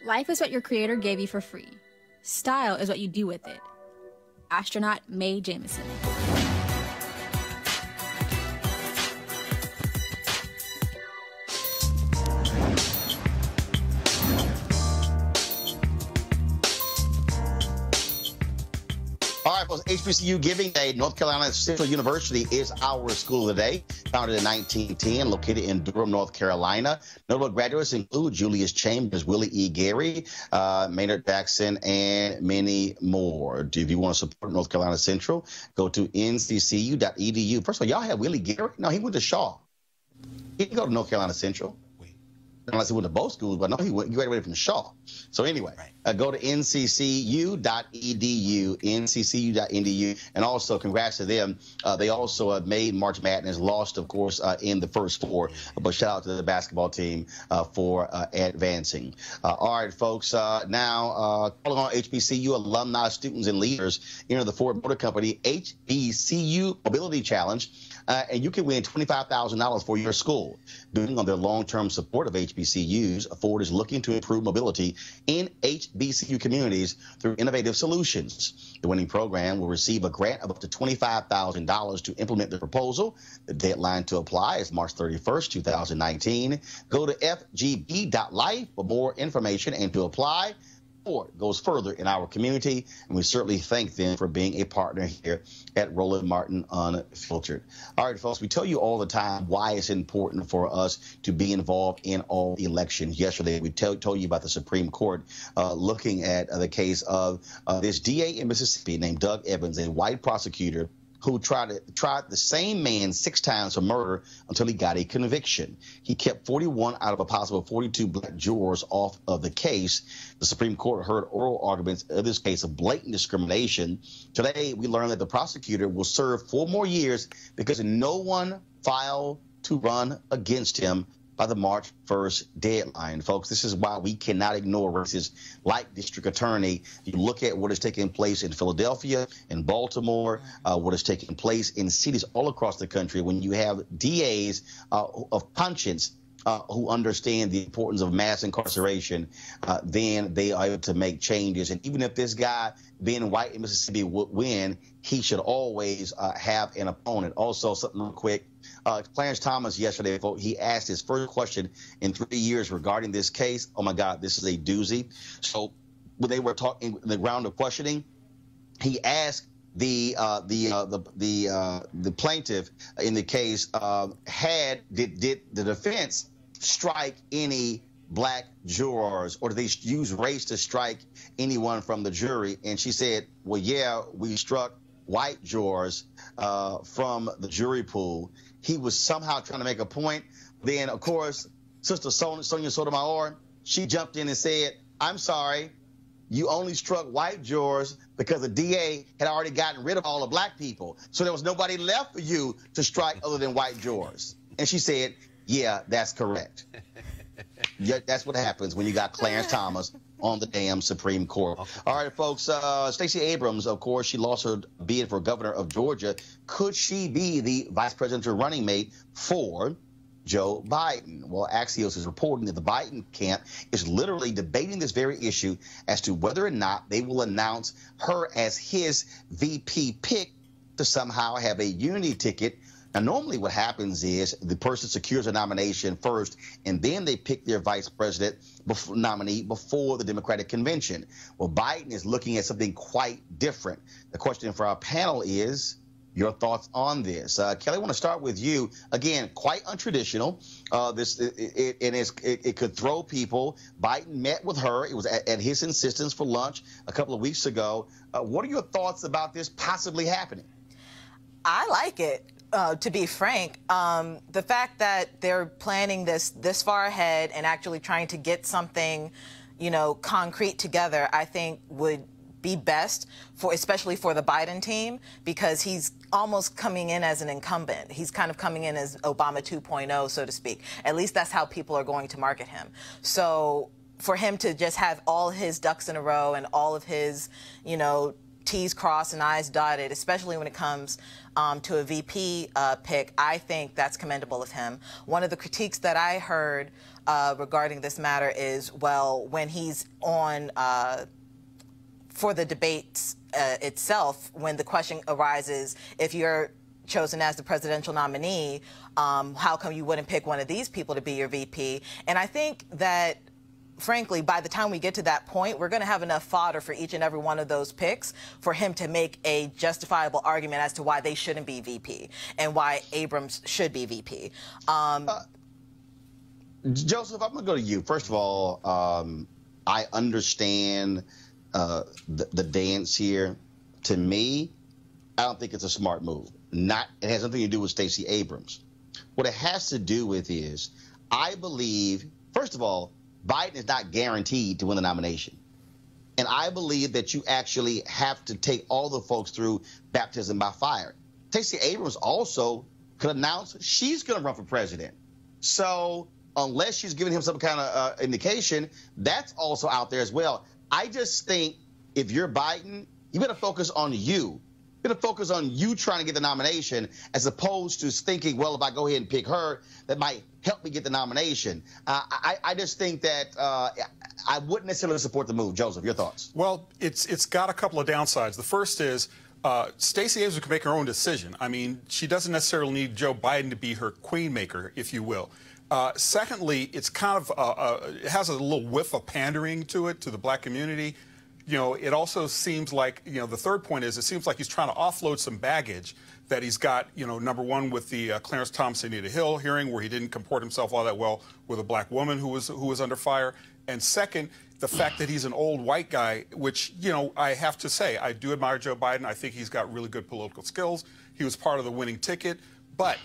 Life is what your creator gave you for free. Style is what you do with it. Astronaut Mae Jemison. All right, folks, HBCU Giving Day. North Carolina Central University is our school of the day. Founded in 1910, located in Durham, North Carolina. Notable graduates include Julius Chambers, Willie E. Gary, Maynard Jackson, and many more. If you want to support North Carolina Central, go to nccu.edu. First of all, y'all have Willie Gary? No, he went to Shaw. He didn't go to North Carolina Central. Unless he went to both schools, but no, he graduated from Shaw. So anyway, go to nccu.edu, nccu.edu, and also congrats to them. They also made March Madness, lost, of course, in the first four, but shout out to the basketball team for advancing. All right, folks, now calling on HBCU alumni, students, and leaders enter the Ford Motor Company HBCU Mobility Challenge, and you can win $25,000 for your school. Building on their long-term support of HBCUs, Ford is looking to improve mobility in HBCU communities through innovative solutions. The winning program will receive a grant of up to $25,000 to implement the proposal. The deadline to apply is March 31st, 2019. Go to fgb.life for more information and to apply. Ford goes further in our community, and we certainly thank them for being a partner here at Roland Martin Unfiltered. All right, folks, we tell you all the time why it's important for us to be involved in all elections. Yesterday, we told you about the Supreme Court looking at the case of this DA in Mississippi named Doug Evans, a white prosecutor who tried the same man 6 times for murder until he got a conviction. He kept 41 out of a possible 42 black jurors off of the case. The Supreme Court heard oral arguments of this case of blatant discrimination. Today, we learned that the prosecutor will serve 4 more years because no one filed to run against him by the March 1st deadline. Folks, this is why we cannot ignore races like District Attorney. You look at what is taking place in Philadelphia, in Baltimore, what is taking place in cities all across the country when you have DAs of conscience who understand the importance of mass incarceration, then they are able to make changes. And even if this guy, being white in Mississippi, would win, he should always have an opponent. Also, something real quick, Clarence Thomas yesterday, he asked his first question in 3 years regarding this case. Oh my God, this is a doozy. So when they were talking in the round of questioning, he asked the plaintiff in the case, did the defense strike any black jurors, or did they use race to strike anyone from the jury? And she said, well, yeah, we struck white jurors from the jury pool. He was somehow trying to make a point. Then, of course, Sister Sonia Sotomayor, she jumped in and said, I'm sorry, you only struck white jurors because the DA had already gotten rid of all the black people. So there was nobody left for you to strike other than white jurors. And she said, yeah, that's correct. Yeah, that's what happens when you got Clarence Thomas on the damn Supreme Court. Okay. All right, folks, Stacey Abrams, of course, she lost her bid for governor of Georgia. Could she be the vice presidential running mate for Joe Biden? Well, Axios is reporting that the Biden camp is literally debating this very issue as to whether or not they will announce her as his VP pick to somehow have a unity ticket. Now, normally what happens is the person secures a nomination first, and then they pick their vice president nominee before the Democratic convention. Well, Biden is looking at something quite different. The question for our panel is your thoughts on this. Kelly, I want to start with you. Again, quite untraditional. It could throw people. Biden met with her. It was at his insistence for lunch a couple of weeks ago. What are your thoughts about this possibly happening? I like it. To be frank, the fact that they're planning this far ahead and actually trying to get something, concrete together, I think would be best especially for the Biden team, because he's almost coming in as an incumbent. He's kind of coming in as Obama 2.0, so to speak. At least that's how people are going to market him. So for him to just have all his ducks in a row and all of his, T's crossed and I's dotted, especially when it comes to a VP pick, I think that's commendable of him. One of the critiques that I heard regarding this matter is, well, when he's on for the debates itself, when the question arises, if you're chosen as the presidential nominee, how come you wouldn't pick one of these people to be your VP? And I think that, frankly, by the time we get to that point, we're going to have enough fodder for each and every one of those picks for him to make a justifiable argument as to why they shouldn't be VP and why Abrams should be VP. Joseph, I'm going to go to you. First of all, I understand the dance here. To me, I don't think it's a smart move. It has nothing to do with Stacey Abrams. What it has to do with is, I believe, first of all, Biden is not guaranteed to win the nomination. And I believe that you actually have to take all the folks through baptism by fire. Stacey Abrams also could announce she's going to run for president. So unless she's giving him some kind of indication, that's also out there as well. I just think if you're Biden, you better focus on you. You better focus on you trying to get the nomination, as opposed to thinking, well, if I go ahead and pick her, that might help me get the nomination. I just think that I wouldn't necessarily support the move. Joseph, your thoughts? Well, it's got a couple of downsides. The first is Stacey Abrams can make her own decision. I mean, she doesn't necessarily need Joe Biden to be her queen maker, if you will. Secondly, it's kind of it has a little whiff of pandering to it, to the black community. It also seems like, the third point is, it seems like he's trying to offload some baggage that he's got, number one, with the Clarence Thomas and Anita Hill hearing, where he didn't comport himself all that well with a black woman who was under fire. And second, the fact that he's an old white guy, which, I have to say, I do admire Joe Biden. I think he's got really good political skills. He was part of the winning ticket, but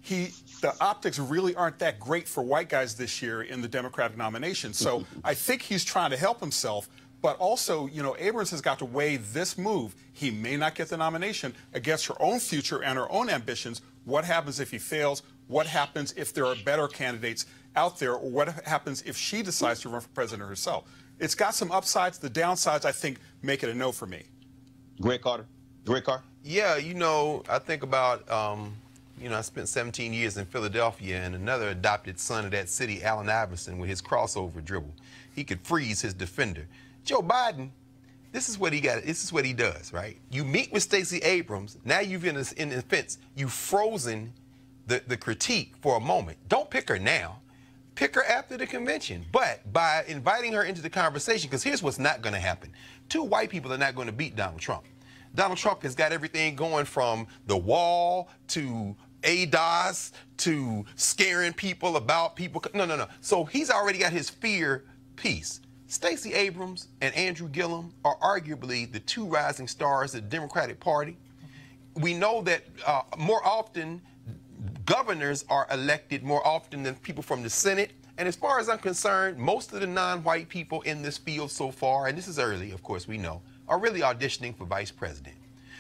the optics really aren't that great for white guys this year in the Democratic nomination. So I think he's trying to help himself. But also, you know, Abrams has got to weigh this move. He may not get the nomination against her own future and her own ambitions. What happens if he fails? What happens if there are better candidates out there? Or what happens if she decides to run for president herself? It's got some upsides. The downsides, I think, make it a no for me. Greg Carter? Yeah, you know, I think about, you know, I spent 17 years in Philadelphia, and another adopted son of that city, Allen Iverson, with his crossover dribble. He could freeze his defender. Joe Biden, this is what he got. This is what he does, right? You meet with Stacey Abrams. Now you've in the fence. You've frozen the critique for a moment. Don't pick her now. Pick her after the convention. But by inviting her into the conversation, because here's what's not going to happen. Two white people are not going to beat Donald Trump. Donald Trump has got everything going from the wall to ADOS to scaring people about people. No. So he's already got his fear piece. Stacey Abrams and Andrew Gillum are arguably the two rising stars of the Democratic Party. We know that more often governors are elected more often than people from the Senate. And as far as I'm concerned, most of the non-white people in this field so far, and this is early, of course, we know, are really auditioning for vice president.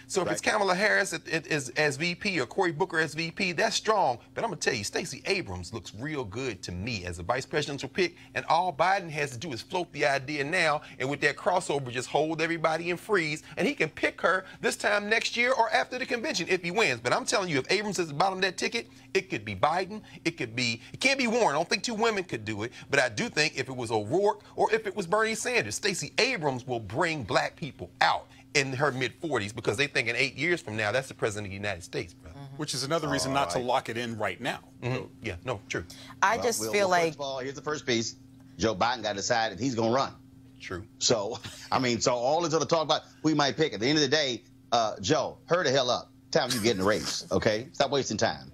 So if it's Kamala Harris as VP or Cory Booker as VP, that's strong. But I'm going to tell you, Stacey Abrams looks real good to me as a vice presidential pick. And all Biden has to do is float the idea now. And with that crossover, just hold everybody in freeze. And he can pick her this time next year or after the convention if he wins. But I'm telling you, if Abrams is the bottom of that ticket, it could be Biden. It can't be Warren. I don't think two women could do it. But I do think if it was O'Rourke or if it was Bernie Sanders, Stacey Abrams will bring black people out in her mid-40s because they think in 8 years from now, that's the president of the United States, bro. Which is another reason not to lock it in right now. Yeah, no, true. I just feel like... First of all, here's the first piece. Joe Biden got to decide if he's going to run. True. So, I mean, so all this other talk about we might pick. At the end of the day, Joe, hurry the hell up. Time you get in the race, okay? Stop wasting time.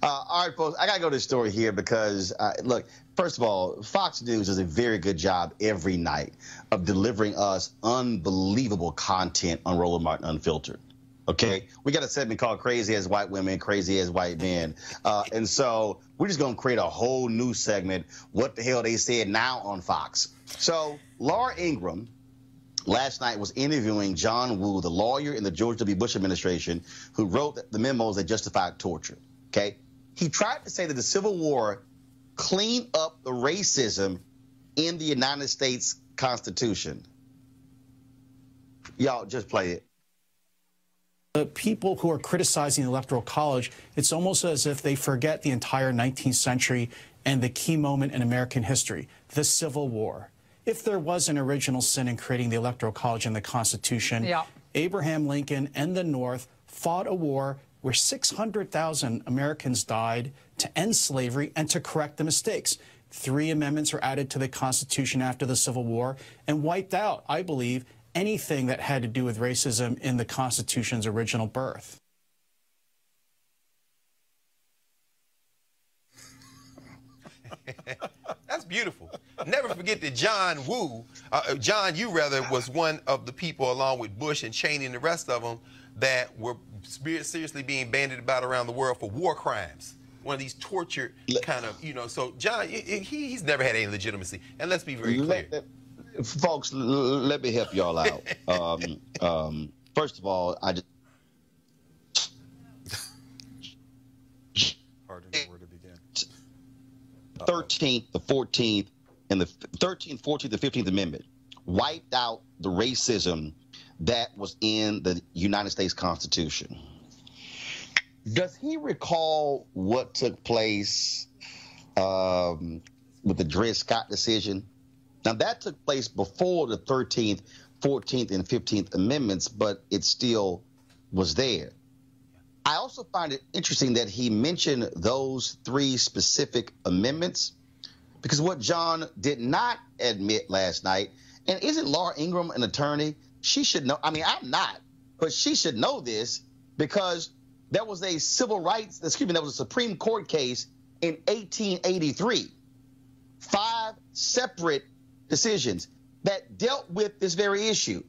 All right, folks, I got to go to this story here because, look, first of all, Fox News does a very good job every night of delivering us unbelievable content on Roland Martin Unfiltered. Okay? We got a segment called Crazy as White Women, Crazy as White Men. And so we're just going to create a whole new segment, What the Hell They Said Now on Fox. So Laura Ingraham last night was interviewing John Woo, the lawyer in the George W. Bush administration who wrote the memos that justified torture. Okay? He tried to say that the Civil War cleaned up the racism in the United States Constitution. Y'all just play it. The people who are criticizing the Electoral College, it's almost as if they forget the entire 19th century and the key moment in American history, the Civil War. If there was an original sin in creating the Electoral College and the Constitution, Abraham Lincoln and the North fought a war where 600,000 Americans died to end slavery and to correct the mistakes. 3 amendments were added to the Constitution after the Civil War and wiped out, I believe, anything that had to do with racism in the Constitution's original birth. That's beautiful. Never forget that John Woo, was one of the people, along with Bush and Cheney and the rest of them, that were seriously being bandied about around the world for war crimes. One of these tortured kind of, you know, so John, he's never had any legitimacy. And let's be very clear. Folks, let me help y'all out. First of all, I just... Hard to know where to begin. 13th, the 14th, and the 13th, 14th, and 15th Amendment wiped out the racism that was in the United States Constitution. Does he recall what took place with the Dred Scott decision? Now, that took place before the 13th, 14th, and 15th Amendments, but it still was there. I also find it interesting that he mentioned those 3 specific amendments, because what John did not admit last night, and isn't Laura Ingraham an attorney? She should know. I mean, I'm not, but she should know this because there was a there was a Supreme Court case in 1883. 5 separate decisions that dealt with this very issue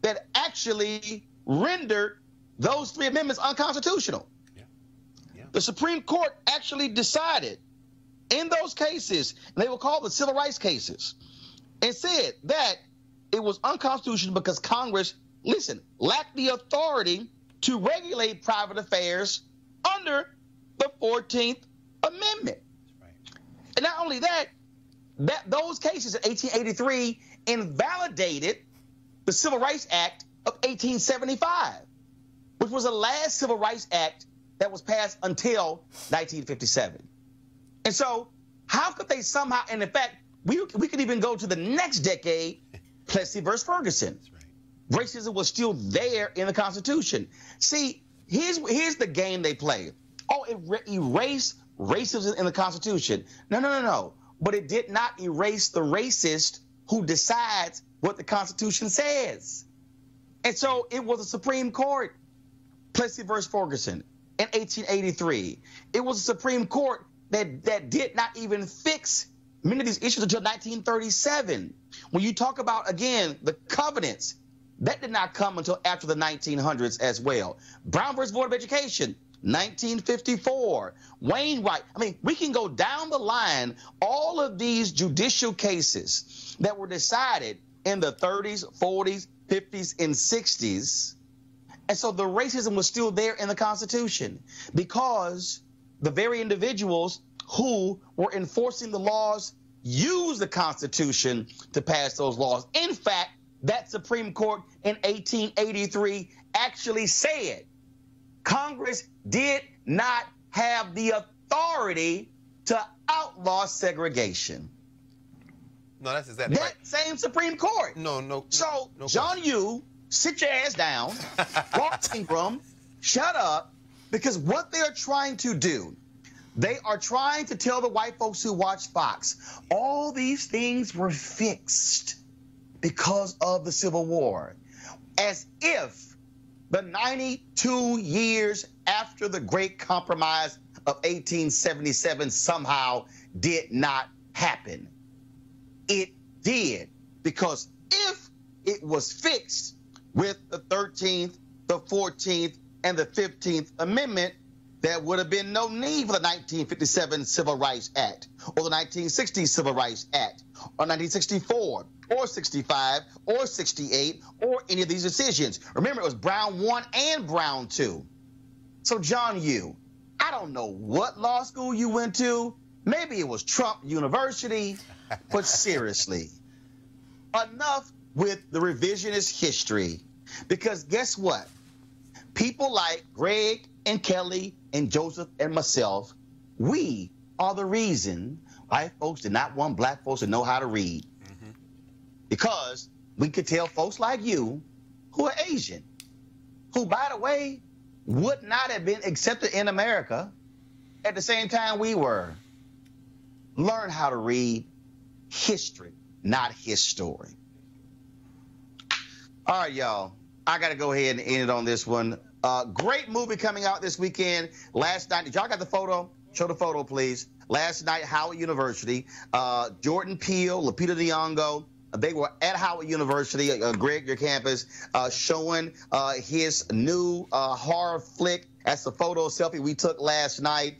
that actually rendered those 3 amendments unconstitutional. The Supreme Court actually decided in those cases, and they were called the civil rights cases, and said that it was unconstitutional because Congress, listen, lacked the authority to regulate private affairs under the 14th Amendment. Right. And not only that, those cases in 1883 invalidated the Civil Rights Act of 1875, which was the last Civil Rights Act that was passed until 1957. And so how could they somehow, and in fact, we could even go to the next decade, Plessy versus Ferguson. Right. Racism was still there in the Constitution. See, here's the game they play. Oh, it erased racism in the Constitution. No. But it did not erase the racist who decides what the Constitution says. And so it was the Supreme Court, Plessy versus Ferguson, in 1883. It was the Supreme Court that did not even fix many of these issues until 1937. When you talk about, again, the covenants, that did not come until after the 1900s as well. Brown versus Board of Education, 1954. Wainwright. I mean, we can go down the line, all of these judicial cases that were decided in the 30s, 40s, 50s, and 60s. And so the racism was still there in the Constitution because the very individuals who were enforcing the laws used the Constitution to pass those laws. In fact, that Supreme Court in 1883 actually said Congress did not have the authority to outlaw segregation. No, that's exactly right. That same Supreme Court. No. So, John Yoo, sit your ass down. Ross Ingram, shut up. Because what they're trying to do, they are trying to tell the white folks who watch Fox, all these things were fixed because of the Civil War. As if the 92 years after the Great Compromise of 1877 somehow did not happen. It did, because if it was fixed with the 13th, the 14th, and the 15th Amendment, there would have been no need for the 1957 Civil Rights Act or the 1960 Civil Rights Act or 1964 or 65 or 68 or any of these decisions. Remember, it was Brown 1 and Brown 2. So, John Yoo, I don't know what law school you went to. Maybe it was Trump University, but seriously, enough with the revisionist history, because guess what? People like Greg and Kelly and Joseph and myself, we are the reason white folks did not want black folks to know how to read. Mm-hmm. Because we could tell folks like you, who are Asian, who, by the way, would not have been accepted in America at the same time we were. Learn how to read history, not his story. All right, y'all. I got to go ahead and end it on this one. Great movie coming out this weekend. Last night, did y'all got the photo? Show the photo, please. Last night, Howard University. Jordan Peele, Lupita Nyong'o, they were at Howard University, Greg, your campus, showing his new horror flick. That's the photo selfie we took last night.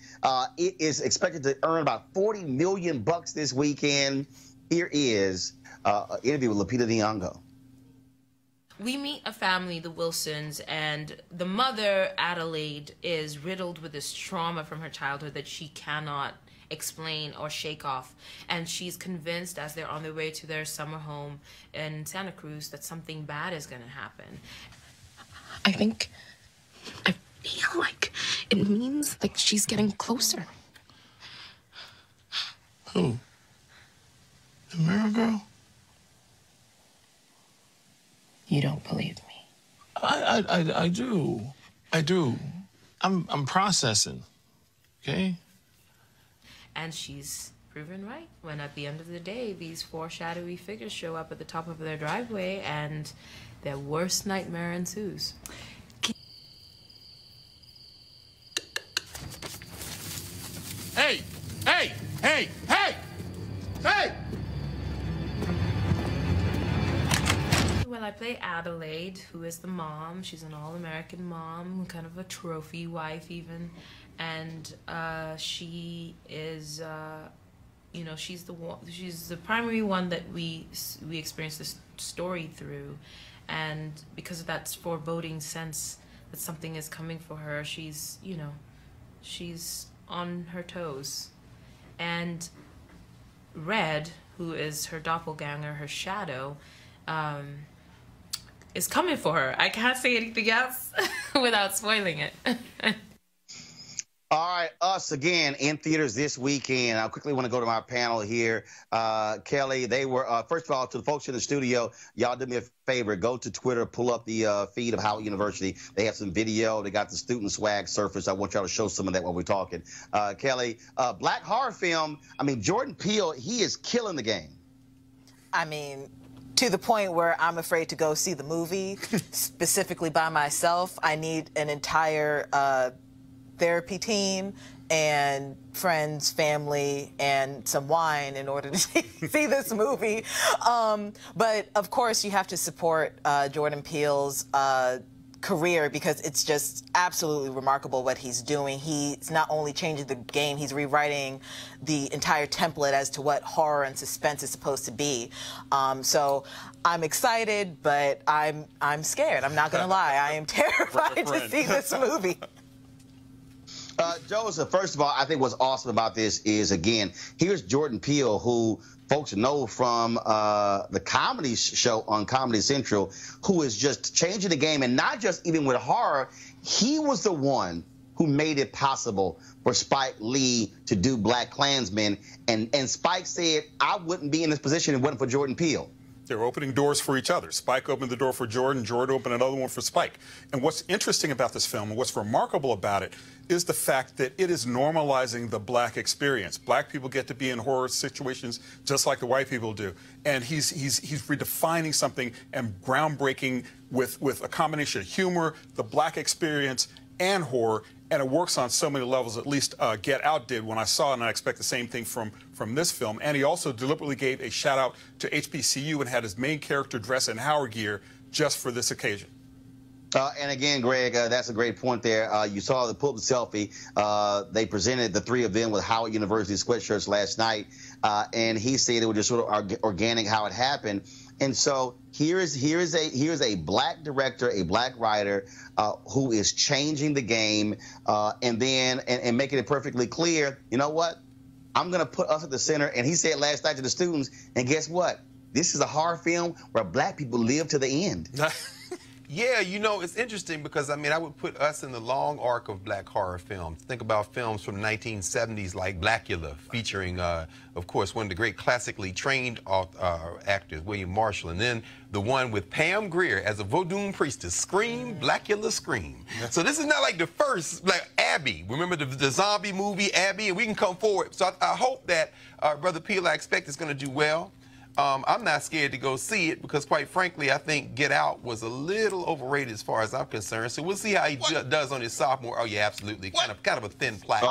It is expected to earn about $40 million this weekend. Here is an interview with Lupita Nyong'o. We meet a family, the Wilsons, and the mother, Adelaide, is riddled with this trauma from her childhood that she cannot explain or shake off. And she's convinced, as they're on their way to their summer home in Santa Cruz, that something bad is going to happen. I feel like it means like she's getting closer. Who? The mirror girl? You don't believe me. I do. I do. I'm processing. Okay? And she's proven right when at the end of the day, these four shadowy figures show up at the top of their driveway and their worst nightmare ensues. Hey! Hey! Hey! Hey! Hey! Well, I play Adelaide, who is the mom. She's an all-American mom, kind of a trophy wife even. And she is, you know, she's the primary one that we experience this story through. And because of that foreboding sense that something is coming for her, she's, you know, she's on her toes. And Red, who is her doppelganger, her shadow, is coming for her. I can't say anything else without spoiling it. All right, Us again in theaters this weekend. I quickly want to go to my panel here. Kelly, they were, first of all, to the folks in the studio, y'all do me a favor. Go to Twitter, pull up the feed of Howard University. They have some video. They got the student swag surface. I want y'all to show some of that while we're talking. Kelly, black horror film, I mean, Jordan Peele, he is killing the game. I mean, to the point where I'm afraid to go see the movie, specifically by myself. I need an entire therapy team and friends, family, and some wine in order to see this movie. But of course, you have to support Jordan Peele's career because it's just absolutely remarkable what he's doing. He's not only changing the game, he's rewriting the entire template as to what horror and suspense is supposed to be. So I'm excited, but I'm scared. I'm not gonna lie. I am terrified to see this movie. Joseph, first of all, I think what's awesome about this is, again, here's Jordan Peele, who folks know from the comedy show on Comedy Central, who is just changing the game, and not just even with horror. He was the one who made it possible for Spike Lee to do Black Klansman, and Spike said, I wouldn't be in this position if it wasn't for Jordan Peele. They're opening doors for each other. Spike opened the door for Jordan. Jordan opened another one for Spike. And what's interesting about this film and what's remarkable about it is the fact that it is normalizing the black experience. Black people get to be in horror situations just like the white people do. And he's redefining something and groundbreaking with a combination of humor, the black experience, and horror. And it works on so many levels. At least Get Out did when I saw it, and I expect the same thing from this film. And he also deliberately gave a shout out to HBCU and had his main character dress in Howard gear just for this occasion. And again, Greg, that's a great point there. You saw the pull-up selfie. They presented the three of them with Howard University sweatshirts last night, and he said it was just sort of organic how it happened. And so here's a black director, a black writer who is changing the game, and making it perfectly clear. You know what? I'm going to put us at the center. And he said last night to the students, and guess what? This is a horror film where black people live to the end. Yeah, you know, it's interesting because, I mean, I would put us in the long arc of black horror films. Think about films from the 1970s like Blackula, featuring, of course, one of the great classically trained actors, William Marshall, and then the one with Pam Grier as a Vodun priestess, Scream, Blackula, Scream. So this is not like the first, like Abby. Remember the zombie movie, Abby? And we can come forward. So I hope that Brother Peele, I expect, is going to do well. I'm not scared to go see it because, quite frankly, I think Get Out was a little overrated as far as I'm concerned. So we'll see how he does on his sophomore. Oh yeah, absolutely, kind of a thin plaque.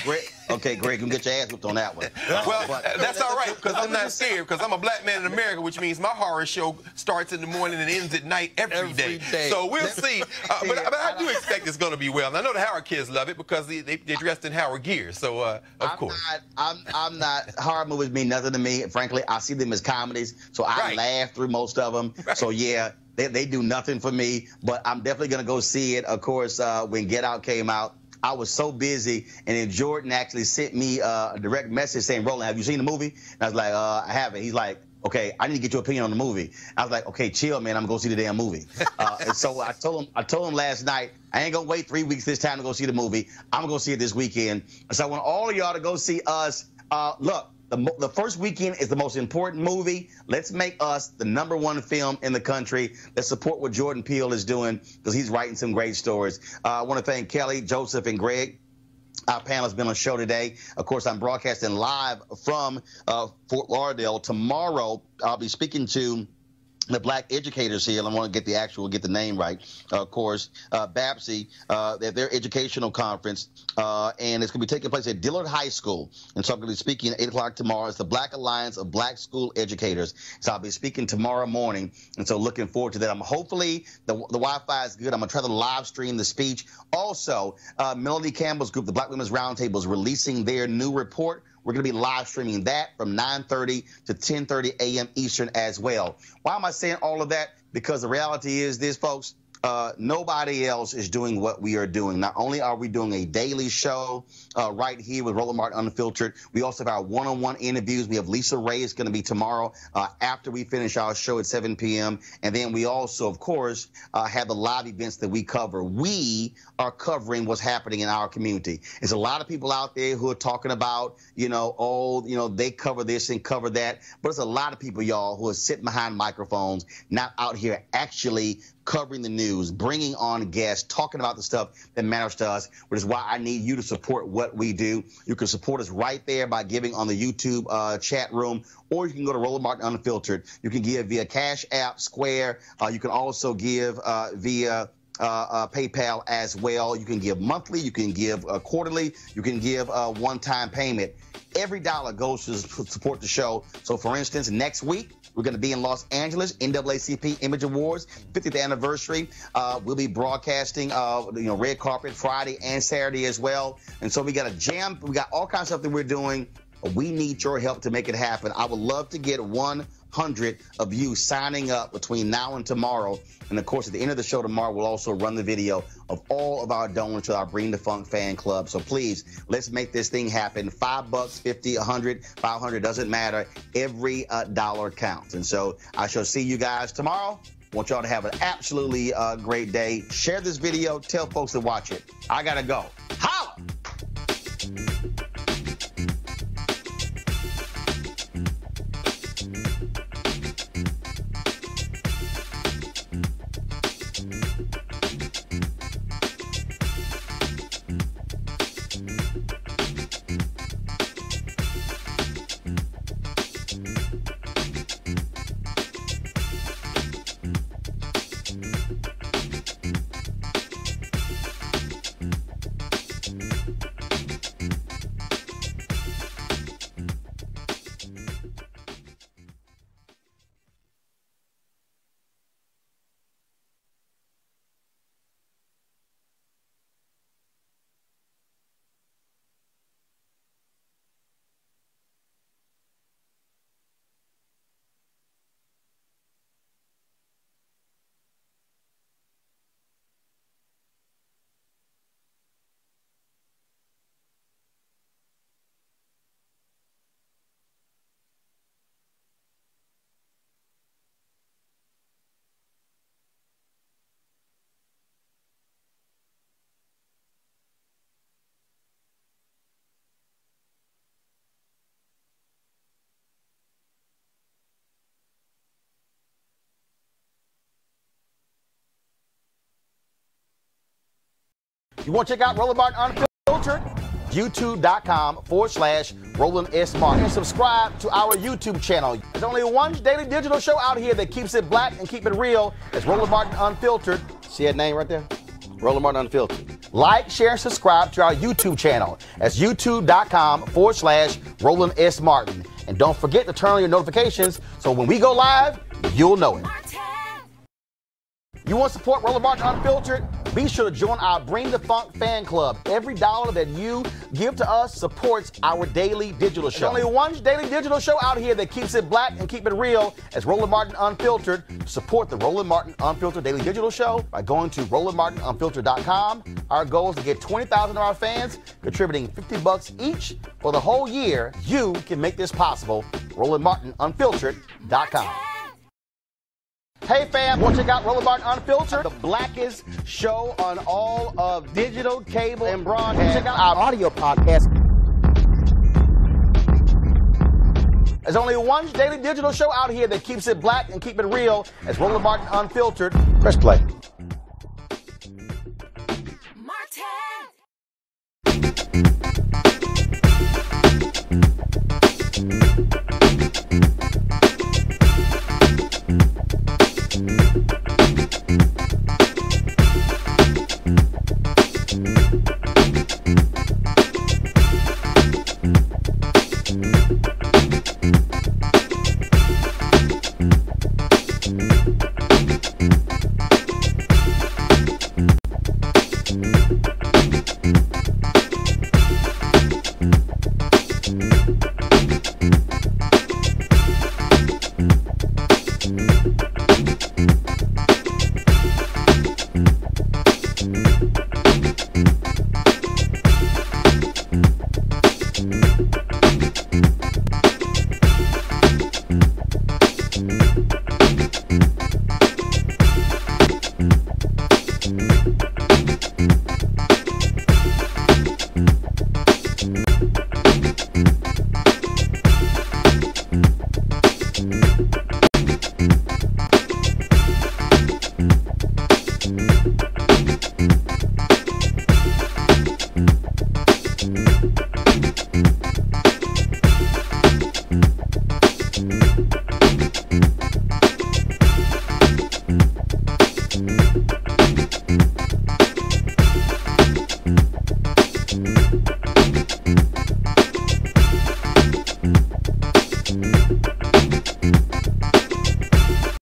Greg, okay, Greg, you can get your ass whipped on that one. Well, that's all right because I'm not scared because I'm a black man in America, which means my horror show starts in the morning and ends at night every day. So we'll see. But I do expect it's going to be well. And I know the Howard kids love it because they're dressed in Howard gear. So of course, I'm not. Horror movies mean nothing to me, frankly. I see them as comedies, so I laugh through most of them. So yeah, they do nothing for me, but I'm definitely going to go see it. Of course, when Get Out came out, I was so busy, and then Jordan actually sent me a direct message saying, Roland, have you seen the movie? And I was like, I haven't. He's like, okay, I need to get your opinion on the movie. I was like, okay, chill, man, I'm going to go see the damn movie. And so I told him last night, I ain't going to wait 3 weeks this time to go see the movie. I'm going to go see it this weekend. So I want all of y'all to go see Us. Look, the first weekend is the most important movie. Let's make Us the #1 film in the country. Let's support what Jordan Peele is doing because he's writing some great stories. I want to thank Kelly, Joseph, and Greg. Our panel has been on the show today. Of course, I'm broadcasting live from Fort Lauderdale. Tomorrow, I'll be speaking to the black educators here, and I want to get the name right, of course, BAPSI, their educational conference, and it's going to be taking place at Dillard High School. And so I'm going to be speaking at 8 o'clock tomorrow. It's the Black Alliance of Black School Educators. So I'll be speaking tomorrow morning, and so looking forward to that. Hopefully the Wi-Fi is good. I'm going to try to live stream the speech. Also, Melody Campbell's group, the Black Women's Roundtable, is releasing their new report. We're going to be live streaming that from 9:30 to 10:30 a.m. Eastern as well. Why am I saying all of that? Because the reality is this, folks. Nobody else is doing what we are doing. Not only are we doing a daily show right here with Roland Martin Unfiltered, we also have our one-on-one interviews. We have Lisa Ray is going to be tomorrow after we finish our show at 7 p.m. And then we also, of course, have the live events that we cover. We are covering what's happening in our community. There's a lot of people out there who are talking about, they cover this and cover that. But there's a lot of people, y'all, who are sitting behind microphones, not out here actually covering the news, bringing on guests, talking about the stuff that matters to us, which is why I need you to support what we do. You can support us right there by giving on the YouTube chat room, or you can go to Roland Martin Unfiltered. You can give via Cash App, Square. You can also give via PayPal as well. You can give monthly, you can give quarterly, you can give one-time payment. Every dollar goes to support the show. So, for instance, next week, we're going to be in Los Angeles, NAACP Image Awards, 50th anniversary. We'll be broadcasting, Red Carpet Friday and Saturday as well. And so we got we got all kinds of stuff that we're doing. We need your help to make it happen. I would love to get 100 of you signing up between now and tomorrow. And of course, at the end of the show tomorrow, we'll also run the video of all of our donors to our Bring the Funk fan club. So please, let's make this thing happen. $5, 50, 100, 500, doesn't matter. Every dollar counts. And so I shall see you guys tomorrow. I want y'all to have an absolutely great day. Share this video. Tell folks to watch it. I got to go. Holla! You want to check out Roland Martin Unfiltered? YouTube.com/Roland S. Martin. And subscribe to our YouTube channel. There's only one daily digital show out here that keeps it black and keep it real. It's Roland Martin Unfiltered. See that name right there? Roland Martin Unfiltered. Like, share, and subscribe to our YouTube channel. That's YouTube.com/Roland S. Martin. And don't forget to turn on your notifications so when we go live, you'll know it. You want to support Roland Martin Unfiltered? Be sure to join our Bring the Funk fan club. Every dollar that you give to us supports our daily digital show. There's only one daily digital show out here that keeps it black and keep it real. It's Roland Martin Unfiltered. Support the Roland Martin Unfiltered daily digital show by going to RolandMartinUnfiltered.com. Our goal is to get 20,000 of our fans contributing $50 each for the whole year. You can make this possible. RolandMartinUnfiltered.com. Hey fam, want to check out Roland Martin Unfiltered? The blackest show on all of digital, cable, and broadcast. Check out our audio podcast. There's only one daily digital show out here that keeps it black and keep it real. It's Roland Martin Unfiltered. Press play. Martin. Bye.